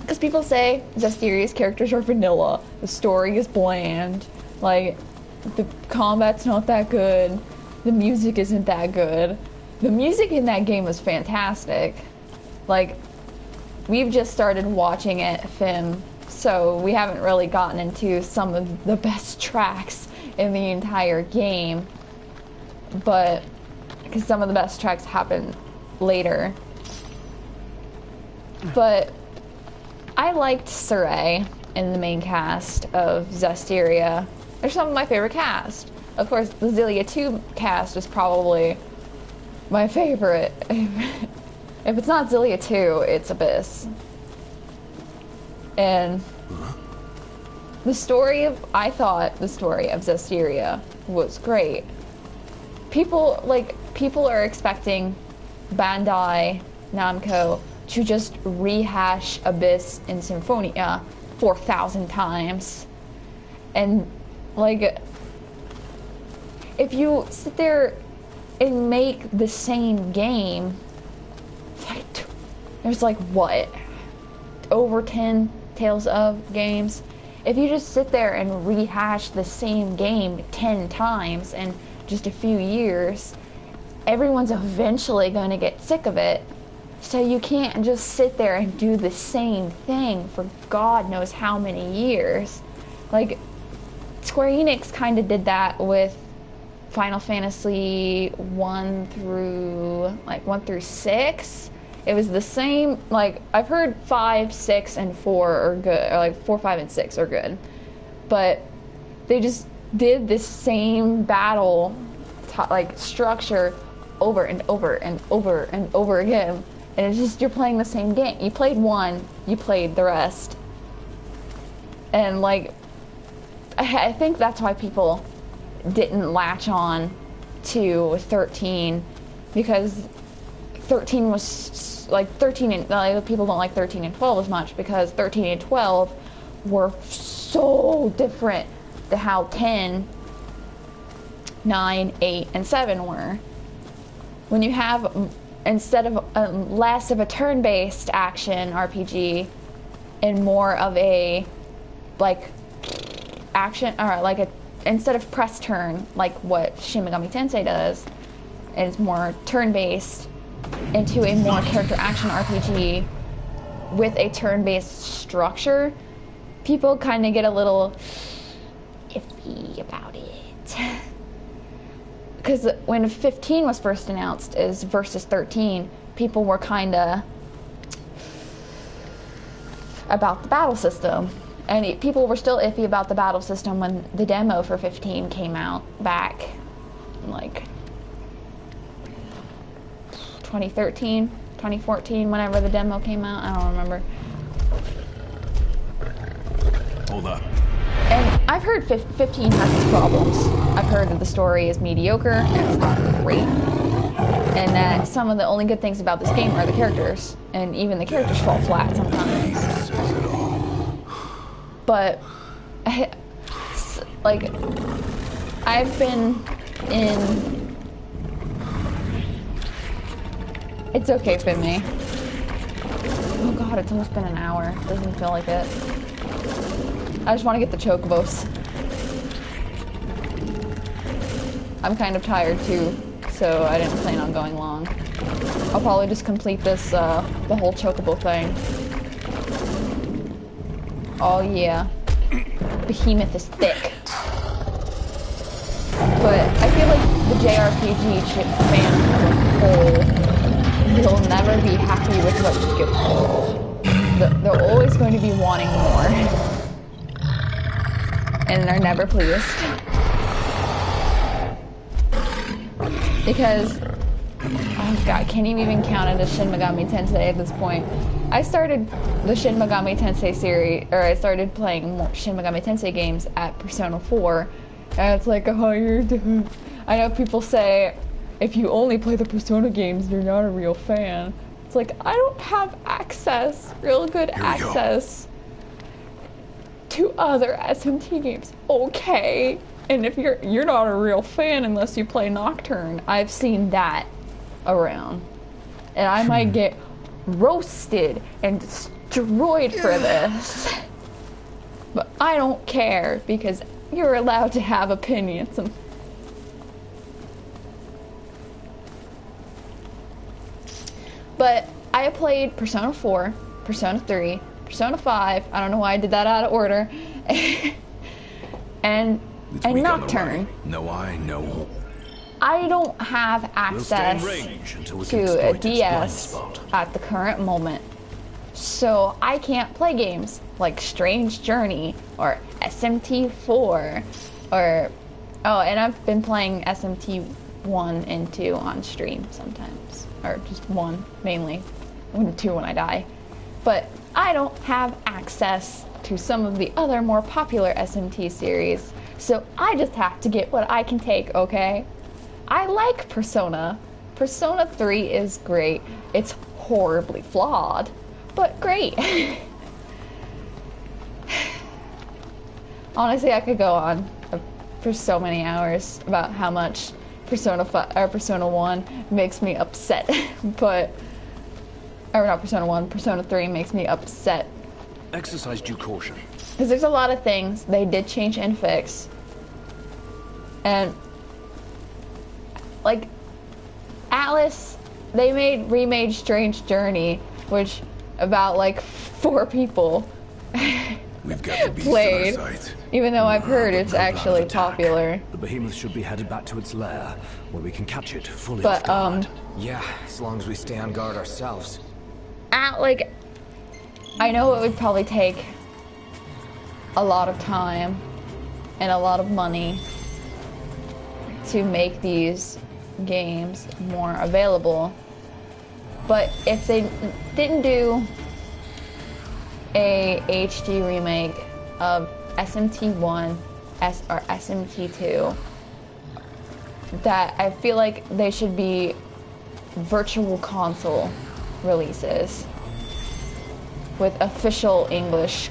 A: Because people say Zestiria's characters are vanilla, the story is bland, like, the combat's not that good, the music isn't that good. The music in that game was fantastic. Like, we've just started watching it, Fim, so we haven't really gotten into some of the best tracks in the entire game, but because some of the best tracks happen later. But I liked Saray in the main cast of Zestiria. They're some of my favorite cast. Of course, the Xillia 2 cast is probably my favorite. If it's not Xillia 2, it's Abyss. And I thought the story of Zestiria was great. People are expecting Bandai Namco to just rehash Abyss and Symphonia 4,000 times. And, like, if you sit there and make the same game, like, there's like, what? Over 10 Tales of games. If you just sit there and rehash the same game 10 times in just a few years, everyone's eventually going to get sick of it. So you can't just sit there and do the same thing for God knows how many years. Like, Square Enix kind of did that with Final Fantasy 1 through 6. It was the same, like, I've heard 5, 6, and 4 are good, or like 4, 5, and 6 are good. But they just did this same battle, like, structure over and over and over and over again. And it's just, you're playing the same game. You played one, you played the rest. And, like, I think that's why people didn't latch on to 13, because 13 was, like, 13 and, like, people don't like 13 and 12 as much, because 13 and 12 were so different to how 10, 9, 8, and 7 were. When you have, instead of less of a turn-based action RPG and more of a, like, action, or like instead of press turn, like what Shin Megami Tensei does, it's more turn-based into a more character action RPG with a turn-based structure, people kind of get a little iffy about it. Because when 15 was first announced as versus 13, people were kind of about the battle system. And people were still iffy about the battle system when the demo for 15 came out back in, like, 2013, 2014, whenever the demo came out. I don't remember.
D: Hold up.
A: And I've heard 15 has its problems. I've heard that the story is mediocre and it's not great. And that some of the only good things about this game are the characters. And even the characters fall flat sometimes. But, like, I've been in... It's okay, Finme. Oh god, it's almost been an hour. Doesn't feel like it. I just want to get the chocobos. I'm kind of tired too, so I didn't plan on going long. I'll probably just complete this, the whole chocobo thing. Oh yeah. Behemoth is thick. But I feel like the JRPG fan as a whole will never be happy with what you get. They're always going to be wanting more. And they're never pleased. Because, oh god, I can't even count it as Shin Megami Tensei at this point. I started the Shin Megami Tensei series, or I started playing more Shin Megami Tensei games at Persona 4, and it's like, oh, you're doing... I know people say, if you only play the Persona games, you're not a real fan. It's like, I don't have access, real good access to other SMT games. Okay, and if you're not a real fan unless you play Nocturne. I've seen that around, and I might get roasted and destroyed for this, but I don't care because you're allowed to have opinions. But I played Persona 4, Persona 3, Persona 5, I don't know why I did that out of order, and Nocturne.
D: No eye, no.
A: I don't have access to a DS at the current moment, so I can't play games like Strange Journey or SMT4 or... Oh, and I've been playing SMT 1 and 2 on stream sometimes, or just 1 mainly, 1 and 2 when I die. But I don't have access to some of the other more popular SMT series, so I just have to get what I can take, okay? I like Persona. Persona 3 is great. It's horribly flawed, but great. Honestly, I could go on for so many hours about how much Persona 1 makes me upset, but or not Persona 1, Persona 3 makes me upset.
C: Exercise due caution.
A: Because there's a lot of things they did change and fix. And, like, Atlas, they remade Strange Journey, which about, like, 4 people
D: We've got the beast
A: played.
D: in our sights.
A: Even though I've heard it's actually popular.
C: The behemoth should be headed back to its lair, where we can catch it fully
A: But,
C: off guard.
B: Yeah, as long as we stay on guard ourselves.
A: Like, I know it would probably take a lot of time and a lot of money to make these games more available. But if they didn't do a HD remake of SMT1 or SMT2, that I feel like they should be virtual console releases with official English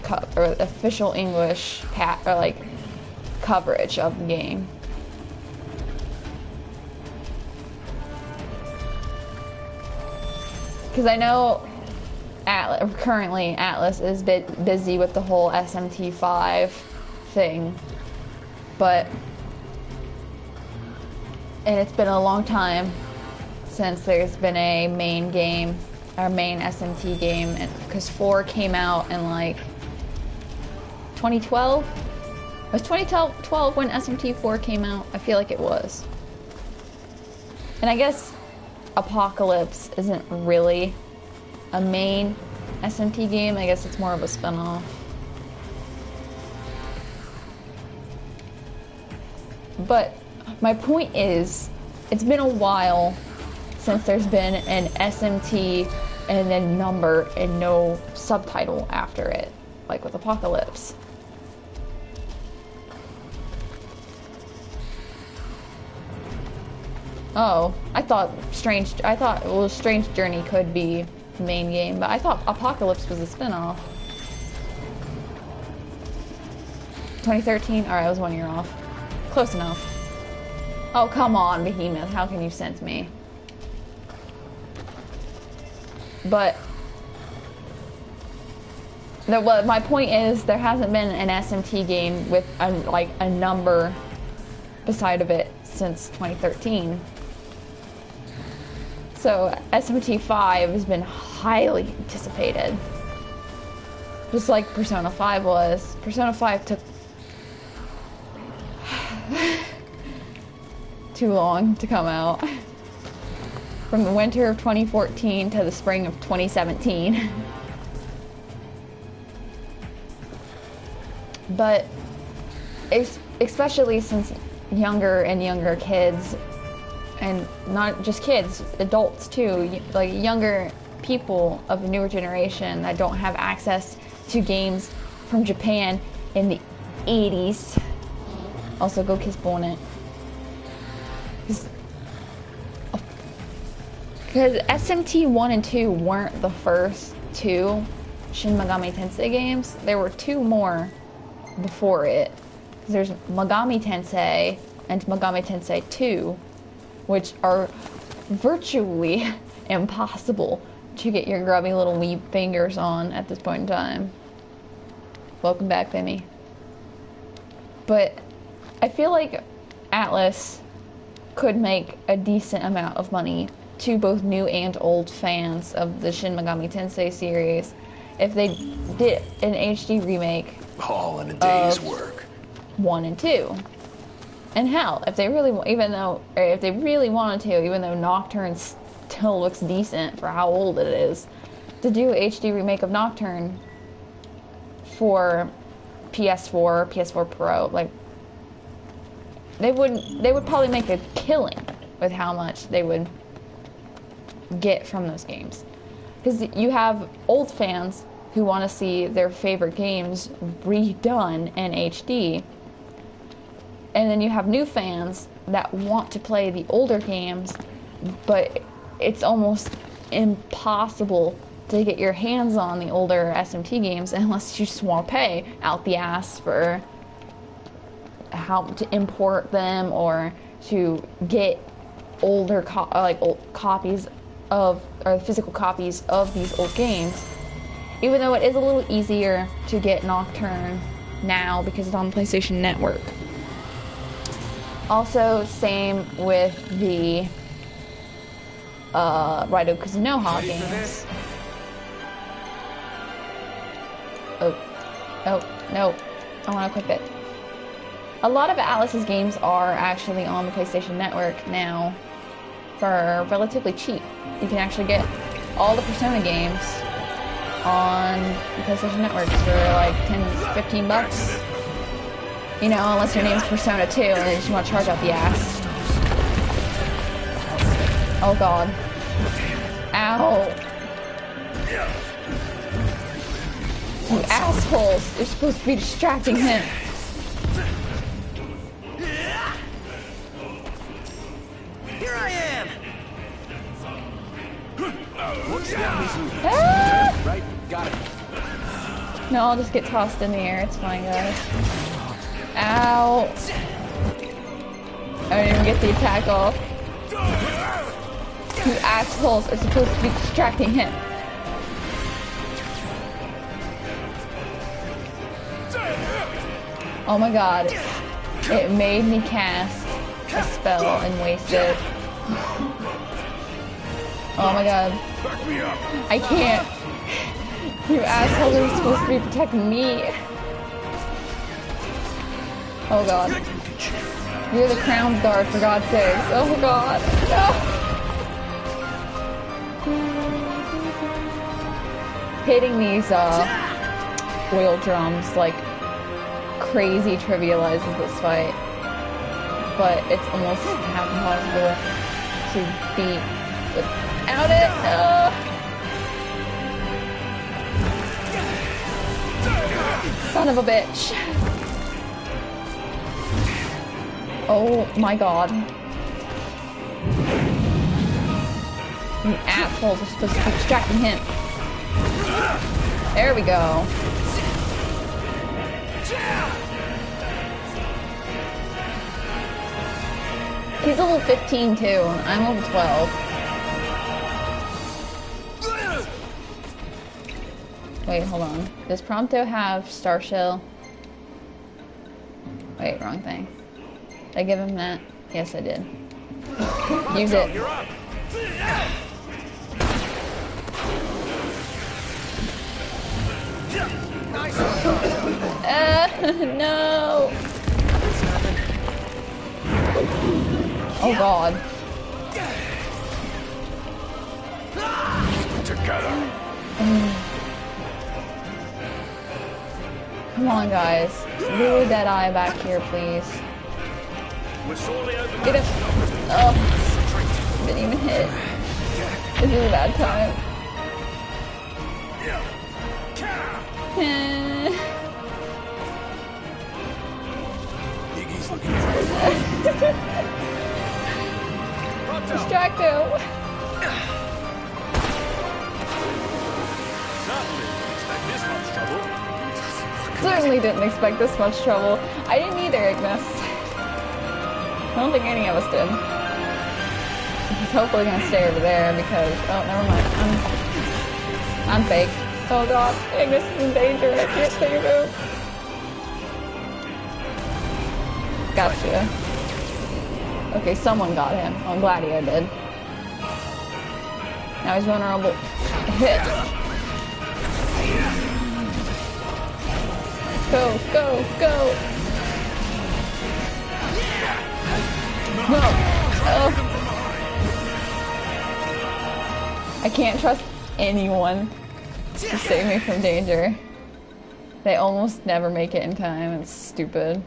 A: coverage of the game. Because I know currently Atlas is busy with the whole SMT5 thing, and it's been a long time since there's been a main game, or main SMT game, because 4 came out in like 2012? Was 2012 when SMT4 came out? I feel like it was. And I guess Apocalypse isn't really a main SMT game. I guess it's more of a spin-off. But my point is, it's been a while since there's been an SMT and then number and no subtitle after it, like with Apocalypse. Oh, I thought Strange Journey could be the main game, but I thought Apocalypse was a spin-off. 2013? Alright, I was 1 year off. Close enough. Oh, come on, Behemoth. How can you sense me? But my point is, there hasn't been an SMT game with a number beside of it since 2013. So SMT5 has been highly anticipated. Just like Persona 5 was. Persona 5 took too long to come out. From the winter of 2014 to the spring of 2017. But especially since younger and younger kids, and not just kids, adults too, like younger people of the newer generation that don't have access to games from Japan in the 80s. Also, go kiss Bonnet. Because SMT 1 and 2 weren't the first 2 Shin Megami Tensei games. There were 2 more before it. There's Megami Tensei and Megami Tensei 2, which are virtually impossible to get your grubby little wee fingers on at this point in time. Welcome back, Bimmy. But I feel like Atlas could make a decent amount of money to both new and old fans of the Shin Megami Tensei series if they did an HD remake.
D: All in a day's work.
A: 1 and 2. And hell, if they really, if they really wanted to, even though Nocturne still looks decent for how old it is, to do a HD remake of Nocturne for PS4, PS4 Pro, like they would probably make a killing with how much they would get from those games. Because you have old fans who want to see their favorite games redone in HD. And then you have new fans that want to play the older games, but it's almost impossible to get your hands on the older SMT games unless you just want to pay out the ass for how to import them or to get older old copies of, or physical copies of these old games. Even though it is a little easier to get Nocturne now because it's on the PlayStation Network. Also, same with the Raidou Kuzunoha games. Oh, no. I want to equip it. A lot of Atlus's games are actually on the PlayStation Network now for relatively cheap. You can actually get all the Persona games on the PlayStation Network for like 10, 15 bucks. You know, unless your name's Persona 2 and you just want to charge out the ass. Oh god. Ow. You assholes! You're supposed to be distracting him.
B: Here I am.
A: Ah!
B: Right, got it.
A: No, I'll just get tossed in the air. It's fine, guys. Ow. I don't even get the attack off. You assholes are supposed to be distracting him. Oh my god. It made me cast a spell and waste it. Oh my god. I can't. You assholes are supposed to be protecting me. Oh god. You're the crown guard, for God's sake. Oh god. No. Hitting these oil drums like crazy trivializes this fight, but it's almost half impossible to beat without it. Son of a bitch. Oh my god. You assholes are supposed to be distracting him. There we go. He's level 15 too. I'm level 12. Wait, hold on. Does Prompto have Star Shell? Wait, wrong thing. Did I give him that? Yes, I did. Use it. No. Oh god.
L: Together.
A: Come on, guys. Lure Deadeye back here, please. Get him. Oh. Didn't even hit. This is a bad time. Distract him. Certainly didn't expect this much trouble. I didn't either, Ignis. I don't think any of us did. He's hopefully gonna stay over there because, oh, never mind. I'm fake. Oh god, Ignis is in danger. I can't save him. Gotcha. Okay, someone got him. Oh, I'm glad he did. Now he's vulnerable. Hit. Go, go, go. No. Oh. I can't trust anyone to save me from danger. They almost never make it in time. It's stupid.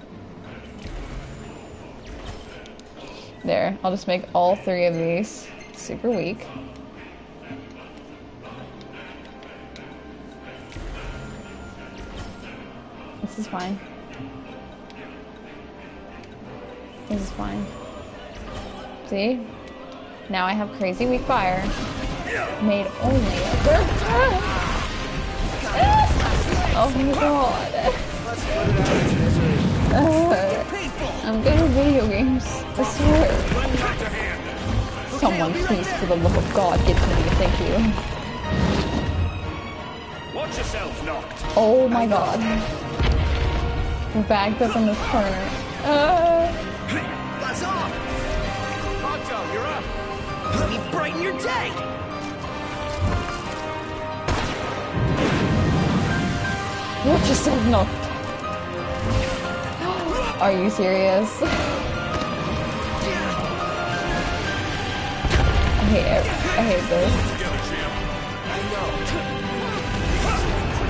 A: There, I'll just make all 3 of these super weak. This is fine. This is fine. See? Now I have crazy weak fire. Made only of oh my god. I'm good at video games. I swear. Someone one piece for the love of God gets me. Thank you.
C: Watch yourself, Noct.
A: Oh my God. We're backed up in this corner.
B: Buzz off!
L: Ponto, you're up.
B: Let me brighten your day!
A: Watch yourself, Noct. Are you serious? I hate this.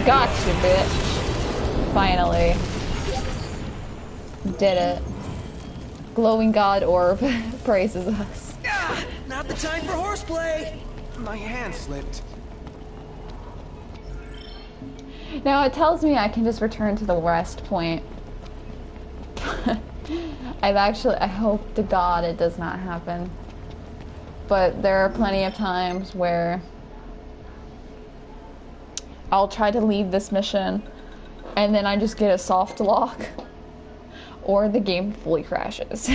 A: Gotcha, bitch. Finally. Did it. Glowing God Orb praises us.
B: Not the time for horseplay!
N: My hand slipped.
A: Now it tells me I can just return to the rest point. I hope to God it does not happen. But there are plenty of times where I'll try to leave this mission and then I just get a soft lock or the game fully crashes.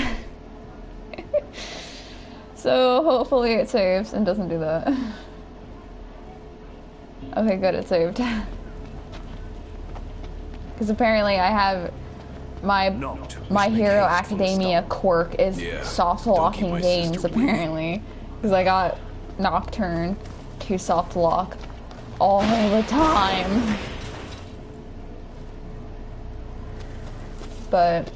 A: So hopefully it saves and doesn't do that. Okay, good, it saved. Because apparently I have My Hero Academia quirk is soft locking games, apparently. Because I got Nocturne to soft lock all the time. But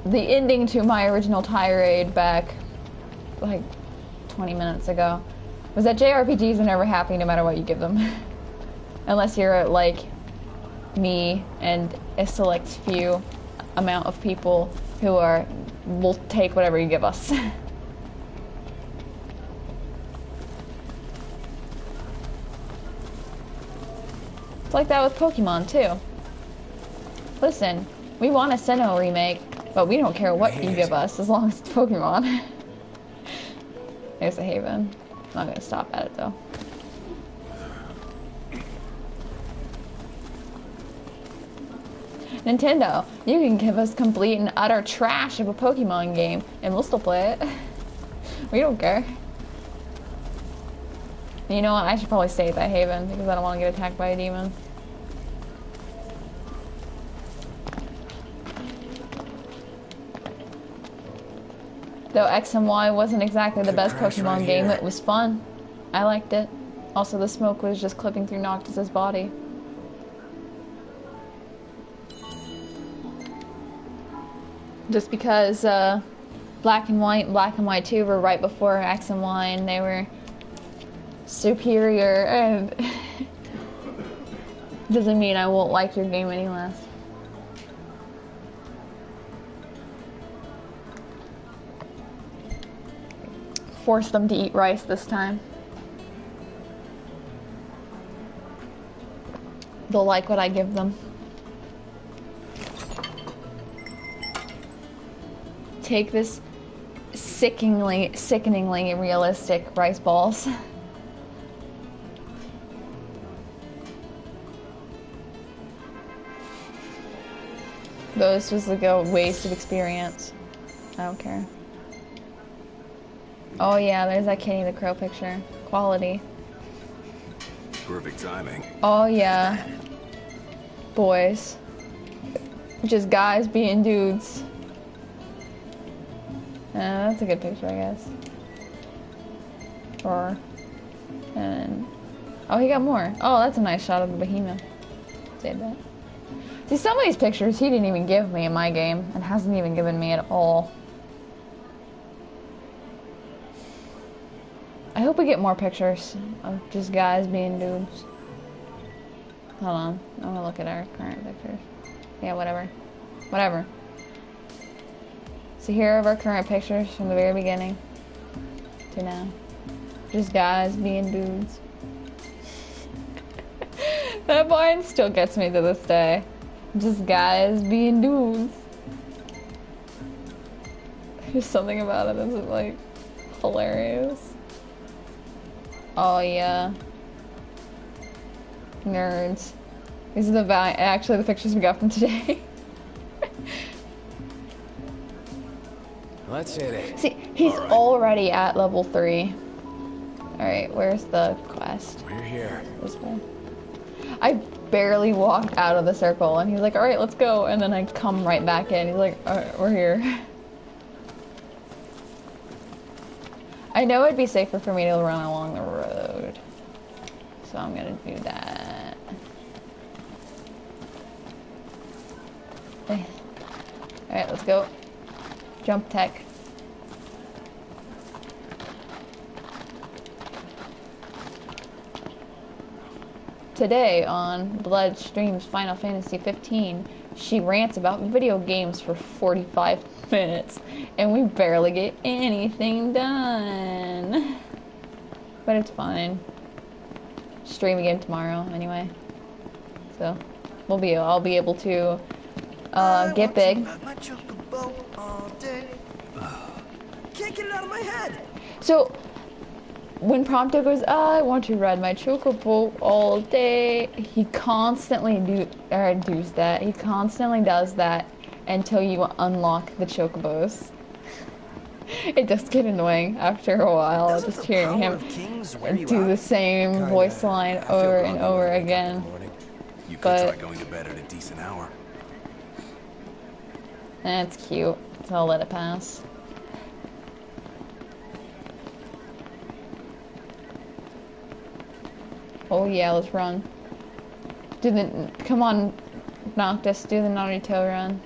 A: the ending to my original tirade back like 20 minutes ago was that JRPGs are never happy no matter what you give them. Unless you're like me and a select few amount of people who will take whatever you give us. It's like that with Pokemon too. Listen, we want a Sinnoh remake, but we don't care what you give us as long as it's Pokemon. There's a Haven. I'm not gonna stop at it though. Nintendo, you can give us complete and utter trash of a Pokemon game, and we'll still play it. We don't care. You know what? I should probably stay at that Haven because I don't want to get attacked by a demon. Though X and Y wasn't exactly the best Pokemon game, it was fun. I liked it. Also, the smoke was just clipping through Noctis's body. Just because Black and White 2 were right before X and Y, and they were superior, and doesn't mean I won't like your game any less. Force them to eat rice this time. They'll like what I give them. Take this sickeningly realistic rice balls. This was like a waste of experience. I don't care. Oh yeah, there's that Kenny the Crow picture. Quality.
D: Perfect timing.
A: Oh yeah. Boys. Just guys being dudes. That's a good picture, I guess. And oh, he got more. Oh, that's a nice shot of the behemoth. Say that. See, some of these pictures he didn't even give me in my game, and hasn't even given me at all. I hope we get more pictures of just guys being dudes. Hold on, I want to look at our current pictures. Yeah, whatever. Whatever. So here are our current pictures from the very beginning to now. Just guys being dudes. That line still gets me to this day. Just guys being dudes. There's something about it that's like hilarious. Oh yeah. Nerds. These are actually the pictures we got from today.
B: Let's hit it.
A: See, he's already at level 3. Alright, where's the quest?
B: We're here.
A: This way. I barely walked out of the circle and he's like, alright, let's go. And then I come right back in. He's like, alright, we're here. I know it'd be safer for me to run along the road. So I'm gonna do that. Alright, let's go. Jump tech. Today on Bloodstream's Final Fantasy 15, she rants about video games for 45 minutes, and we barely get anything done. But it's fine. Stream again tomorrow, anyway. So, I'll be able to get big.
N: My chocobo all day. Can't get it out of my head.
A: So, when Prompto goes, I want to ride my chocobo all day, he constantly does that. He constantly does that until you unlock the chocobos. It does get annoying after a while, just hearing him do the same voice line over and over again.
D: You could try going to bed at a decent hour.
A: That's cute, so I'll let it pass. Oh yeah, let's run. Come on, Noctis, do the Naruto run.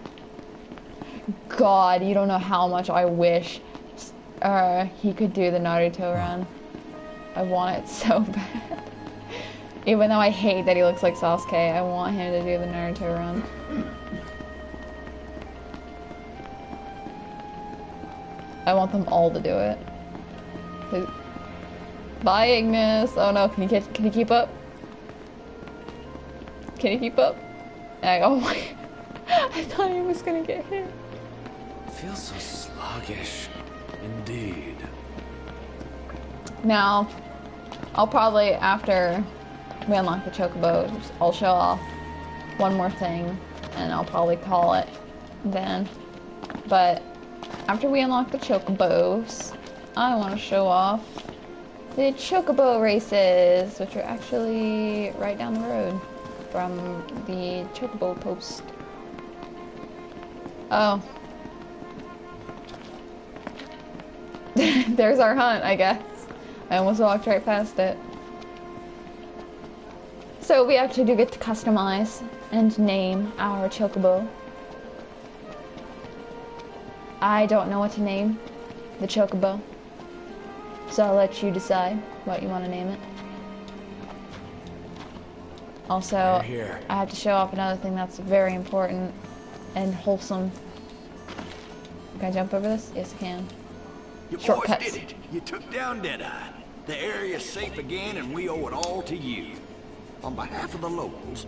A: God, you don't know how much I wish he could do the Naruto run. I want it so bad. Even though I hate that he looks like Sasuke, I want him to do the Naruto run. I want them all to do it. Bye, Ignis. Oh no, can you keep up? Can you keep up? Oh my, I thought he was gonna get hit.
B: Feels so sluggish. Indeed.
A: Now, I'll probably, after we unlock the chocobos, I'll show off one more thing, and I'll probably call it then. But after we unlock the chocobos, I want to show off the chocobo races, which are actually right down the road from the chocobo post. Oh. There's our hunt, I guess. I almost walked right past it. So we actually do get to customize and name our chocobo. I don't know what to name the chocobo, so I'll let you decide what you want to name it. Also, I have to show off another thing that's very important and wholesome. Can I jump over this? Yes, I can.
O: You
A: Shortcuts.
O: boys did it. You took down Deadeye. The area's safe again, and we owe it all to you. On behalf of the locals,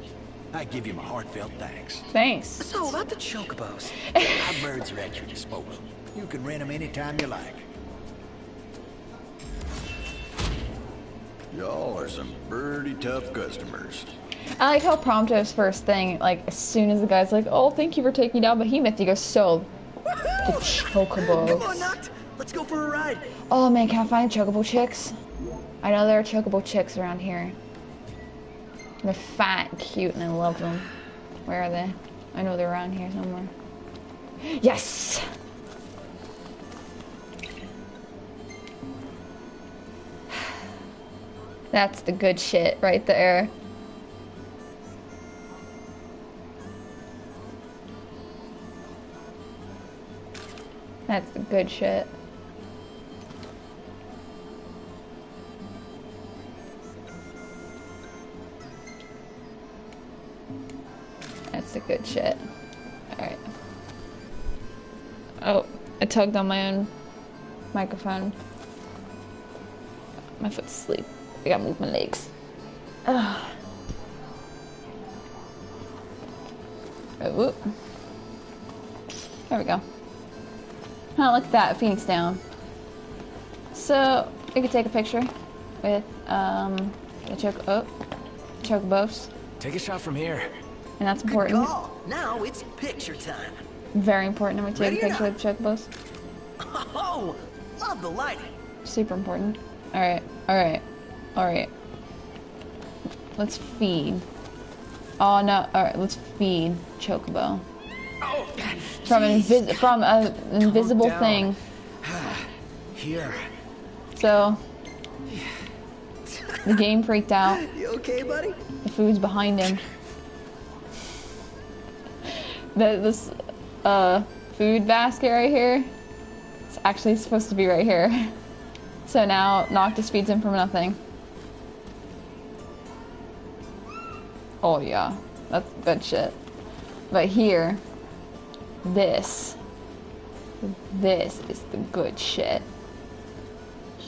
O: I give you my heartfelt thanks.
A: Thanks.
N: So about the chocobos.
O: Our birds are at your disposal. You can rent them anytime you like. Y'all are some pretty tough customers.
A: I like how Prompto's first thing, like, as soon as the guy's like, oh, thank you for taking me down Behemoth, he goes, so, the chocobos.
N: Come on, Noct. Let's go for a ride.
A: Oh man, can I find chocobo chicks? I know there are chocobo chicks around here. They're fat and cute and I love them. Where are they? I know they're around here somewhere. Yes! That's the good shit right there. That's the good shit. That's the good shit. Alright. Oh, I tugged on my own microphone. My foot's asleep. I gotta move my legs. Ugh. Oh, whoop. There we go. Oh, look at that, Phoenix down. So, we could take a picture with the chocobos.
B: Take a shot from here.
A: And that's important.
N: Now it's picture time.
A: Very important that we take a picture with chocobos.
N: Oh, love the lighting.
A: Super important. Alright, alright, alright. Let's feed. Oh no, alright, let's feed Chocobo.
N: Oh,
A: From an invisible thing.
N: Here.
A: So, the game freaked out.
N: You okay, buddy?
A: The food's behind him. This food basket right here, it's actually supposed to be right here. So now Noctis feeds him from nothing. Oh yeah, that's good shit. But here, this is the good shit.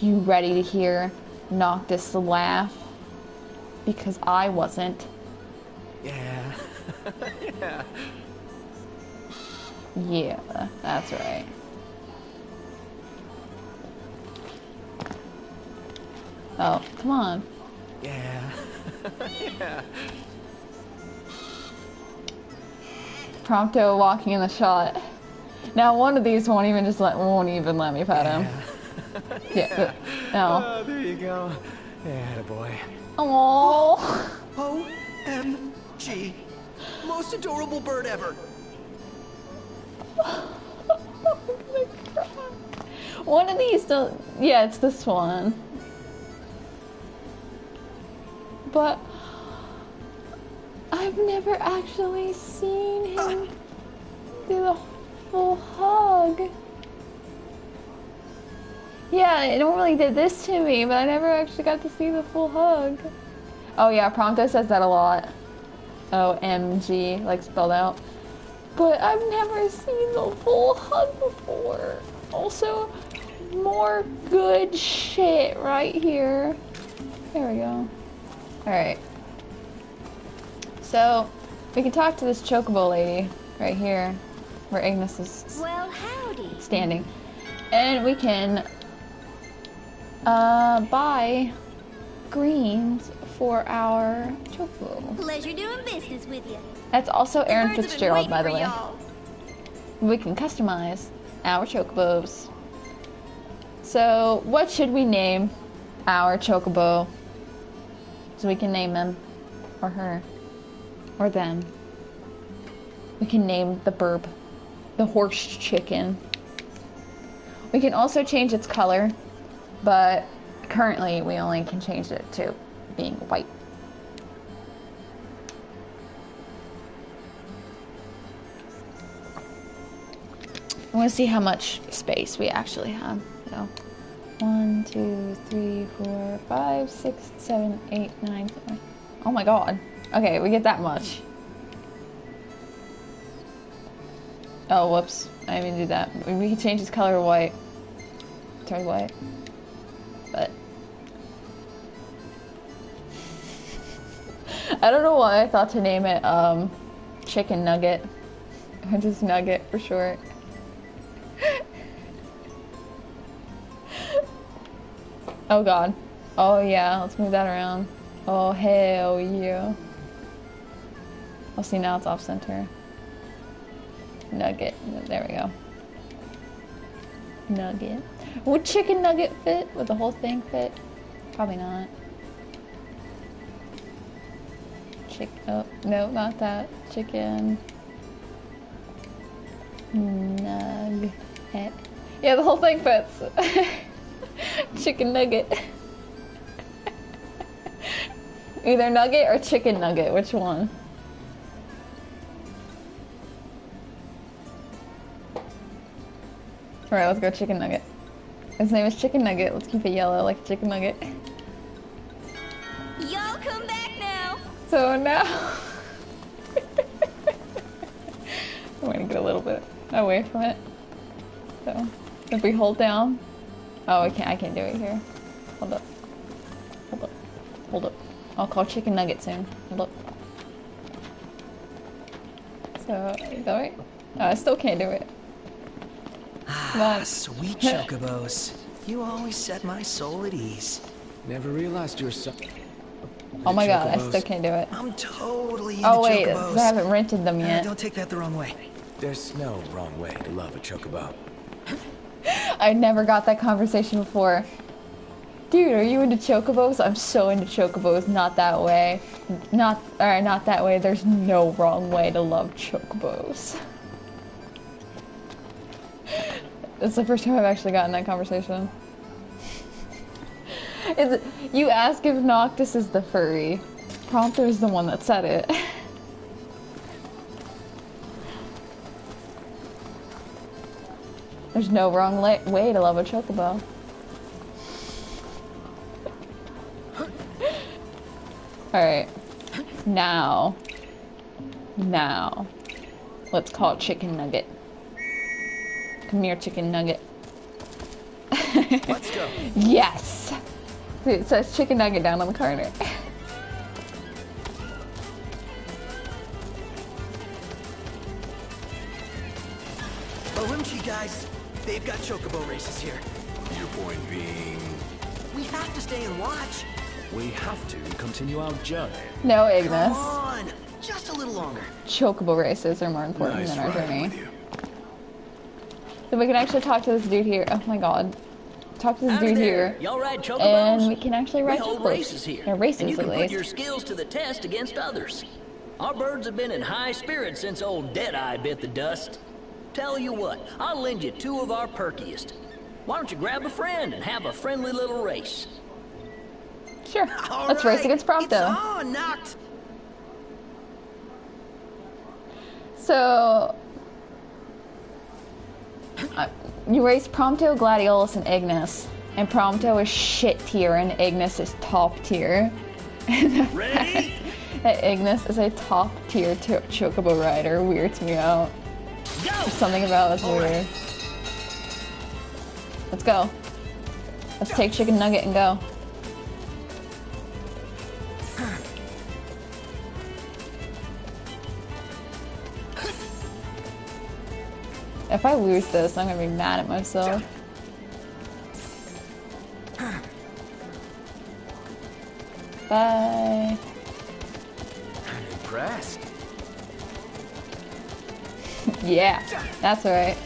A: You ready to hear Noctis laugh? Because I wasn't.
N: Yeah. Yeah.
A: Yeah, that's right. Oh, come on.
N: Yeah. Yeah.
A: Prompto walking in the shot. Now one of these won't even let me pet him. Yeah, no.
N: Oh, there you go. Yeah, boy.
A: Aww.
N: OMG. Most adorable bird ever.
A: One of these don't. Yeah, it's this one. But I've never actually seen him do the full hug. Yeah, it normally did this to me, but I never actually got to see the full hug. Oh yeah, Prompto says that a lot. OMG, like spelled out. But I've never seen the full hug before. Also, more good shit right here. There we go. Alright. So, we can talk to this Chocobo lady right here, where Ignis is standing. And we can buy greens for our Chocobo.
K: Pleasure doing business with you.
A: That's also Aaron Fitzgerald, by the way. We can customize our Chocobos. So, what should we name our Chocobo? So we can name him, or her, or them. We can name the burb, the horse chicken. We can also change its color, but currently we only can change it to being white. I want to see how much space we actually have. So, 1, 2, 3, 4, 5, 6, 7, 8, 9, 10. Oh my god. Okay, we get that much. Oh, whoops. I didn't even do that. We can change his color to white. Turn white. But I don't know why I thought to name it Chicken Nugget. Or just Nugget for short. Oh god. Oh yeah, let's move that around. Oh hell yeah. Oh see, now it's off center. Nugget. There we go. Nugget. Would Chicken Nugget fit? Would the whole thing fit? Probably not. Oh, no, not that. Chicken Nugget. Yeah, the whole thing fits. Chicken Nugget. Either Nugget or Chicken Nugget. Which one? Alright, let's go Chicken Nugget. His name is Chicken Nugget. Let's keep it yellow like a Chicken Nugget.
K: Y'all come back now.
A: So now... I'm gonna get a little bit away from it. So, if we hold down... Oh, I can't do it here. Hold up. Hold up. Hold up. I'll call Chicken Nugget soon. Hold up. So, is that right? Oh, I still can't do it.
N: Ah, sweet chocobos. You always set my soul at ease.
B: Never realized you were so...
A: Oh my god, I still can't do it.
N: I'm totally into
A: Oh wait,
N: chocobos.
A: I haven't rented them yet.
N: Don't take that the wrong way.
B: There's no wrong way to love a chocobo.
A: I never got that conversation before. Dude, are you into chocobos? I'm so into chocobos. Not that way. Not that way. There's no wrong way to love chocobos. It's the first time I've actually gotten that conversation. You ask if Noctis is the furry. Prompto is the one that said it. There's no wrong way to love a chocobo. Alright. Now, let's call it Chicken Nugget. Come here, Chicken Nugget.
B: Let's go.
A: Yes! See, it says Chicken Nugget down on the corner.
N: OMG, guys. They've got chocobo races here.
D: Your point being...
N: We have to stay and watch.
C: We have to continue our journey.
A: No, Ignis.
N: Come on! Just a little longer.
A: Chocobo races are more important than our journey. So we can actually talk to this dude here. Oh my god. Talk to this dude here.
P: Y'all ride chocobos?
A: And we can actually ride
P: we hold
A: chocobos.
P: races here.
A: Yeah, races
P: and you
A: at
P: can put
A: least.
P: your skills to the test against others. Our birds have been in high spirits since old Deadeye bit the dust. Tell you what, I'll lend you 2 of our perkiest. Why don't you grab a friend and have a friendly little race?
A: Sure. Let's race against Prompto.
N: It's on, Noct.
A: So, you race Prompto, Gladiolus, and Ignis. And Prompto is shit tier and Ignis is top tier.
P: Ready?
A: That Ignis is a top tier chocobo rider weirds me out.
P: Go!
A: There's something about it's weird. Let's go. Let's take Chicken Nugget and go. If I lose this, I'm gonna be mad at myself. Bye.
B: I'm impressed.
A: Yeah, that's right.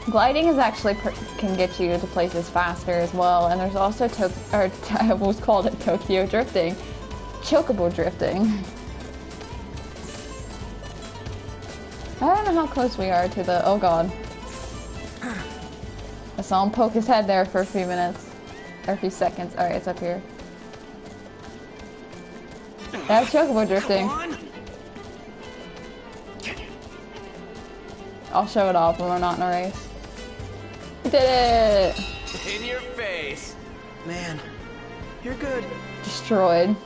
A: Gliding is actually can get you to places faster as well, and there's also I almost called it Tokyo drifting, chocobo drifting. I don't know how close we are to the. Oh god! I saw him poke his head there for a few minutes, or a few seconds. All right, it's up here. That's chocobo drifting. I'll show it off when we're not in a race. We did it!
B: In your face.
N: Man, you're good.
A: Destroyed.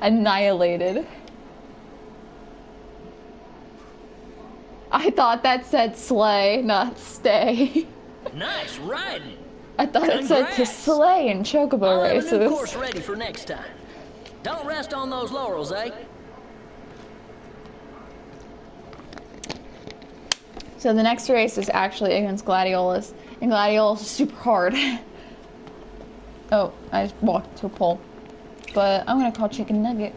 A: Annihilated. I thought that said slay, not stay.
P: Nice riding.
A: I thought it said to slay in chocobo races.
P: I'll have a new course ready for next time. Don't rest on those laurels, eh?
A: So the next race is actually against Gladiolus, and Gladiolus is super hard. Oh, I just walked to a pole. But I'm gonna call Chicken Nugget.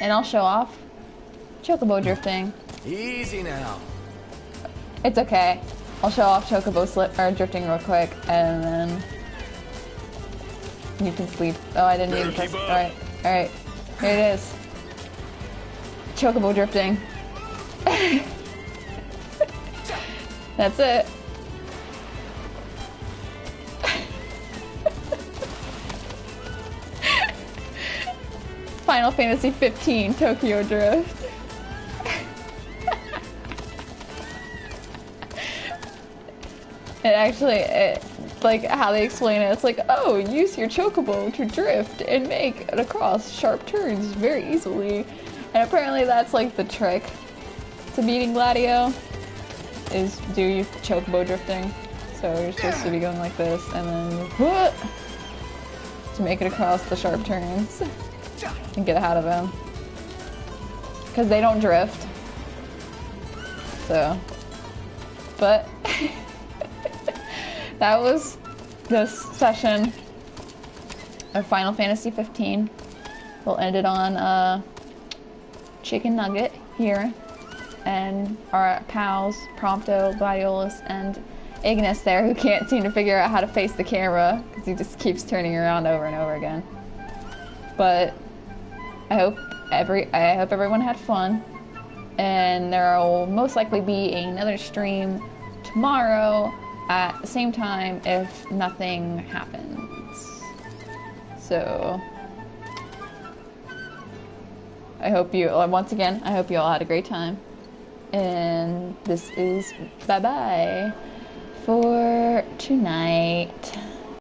A: And I'll show off chocobo drifting.
B: Easy now.
A: It's okay. I'll show off chocobo drifting real quick, and then you can sleep. Oh, I didn't even press. Alright, alright. Here it is. Chocobo drifting. That's it. Final Fantasy 15 Tokyo Drift. Like how they explain it, it's like, oh, use your chocobo to drift and make it across sharp turns very easily. And apparently that's like the trick to beating Gladio, is do you chocobo drifting. So you're supposed to be going like this and then to make it across the sharp turns and get ahead of him. Because they don't drift. So, but that was this session of Final Fantasy 15. We'll end it on Chicken Nugget here, and our pals, Prompto, Gladiolus, and Ignis there, who can't seem to figure out how to face the camera, because he just keeps turning around over and over again. But I hope everyone had fun, and there will most likely be another stream tomorrow at the same time if nothing happens. So I hope you, once again, I hope you all had a great time. And this is bye-bye for tonight.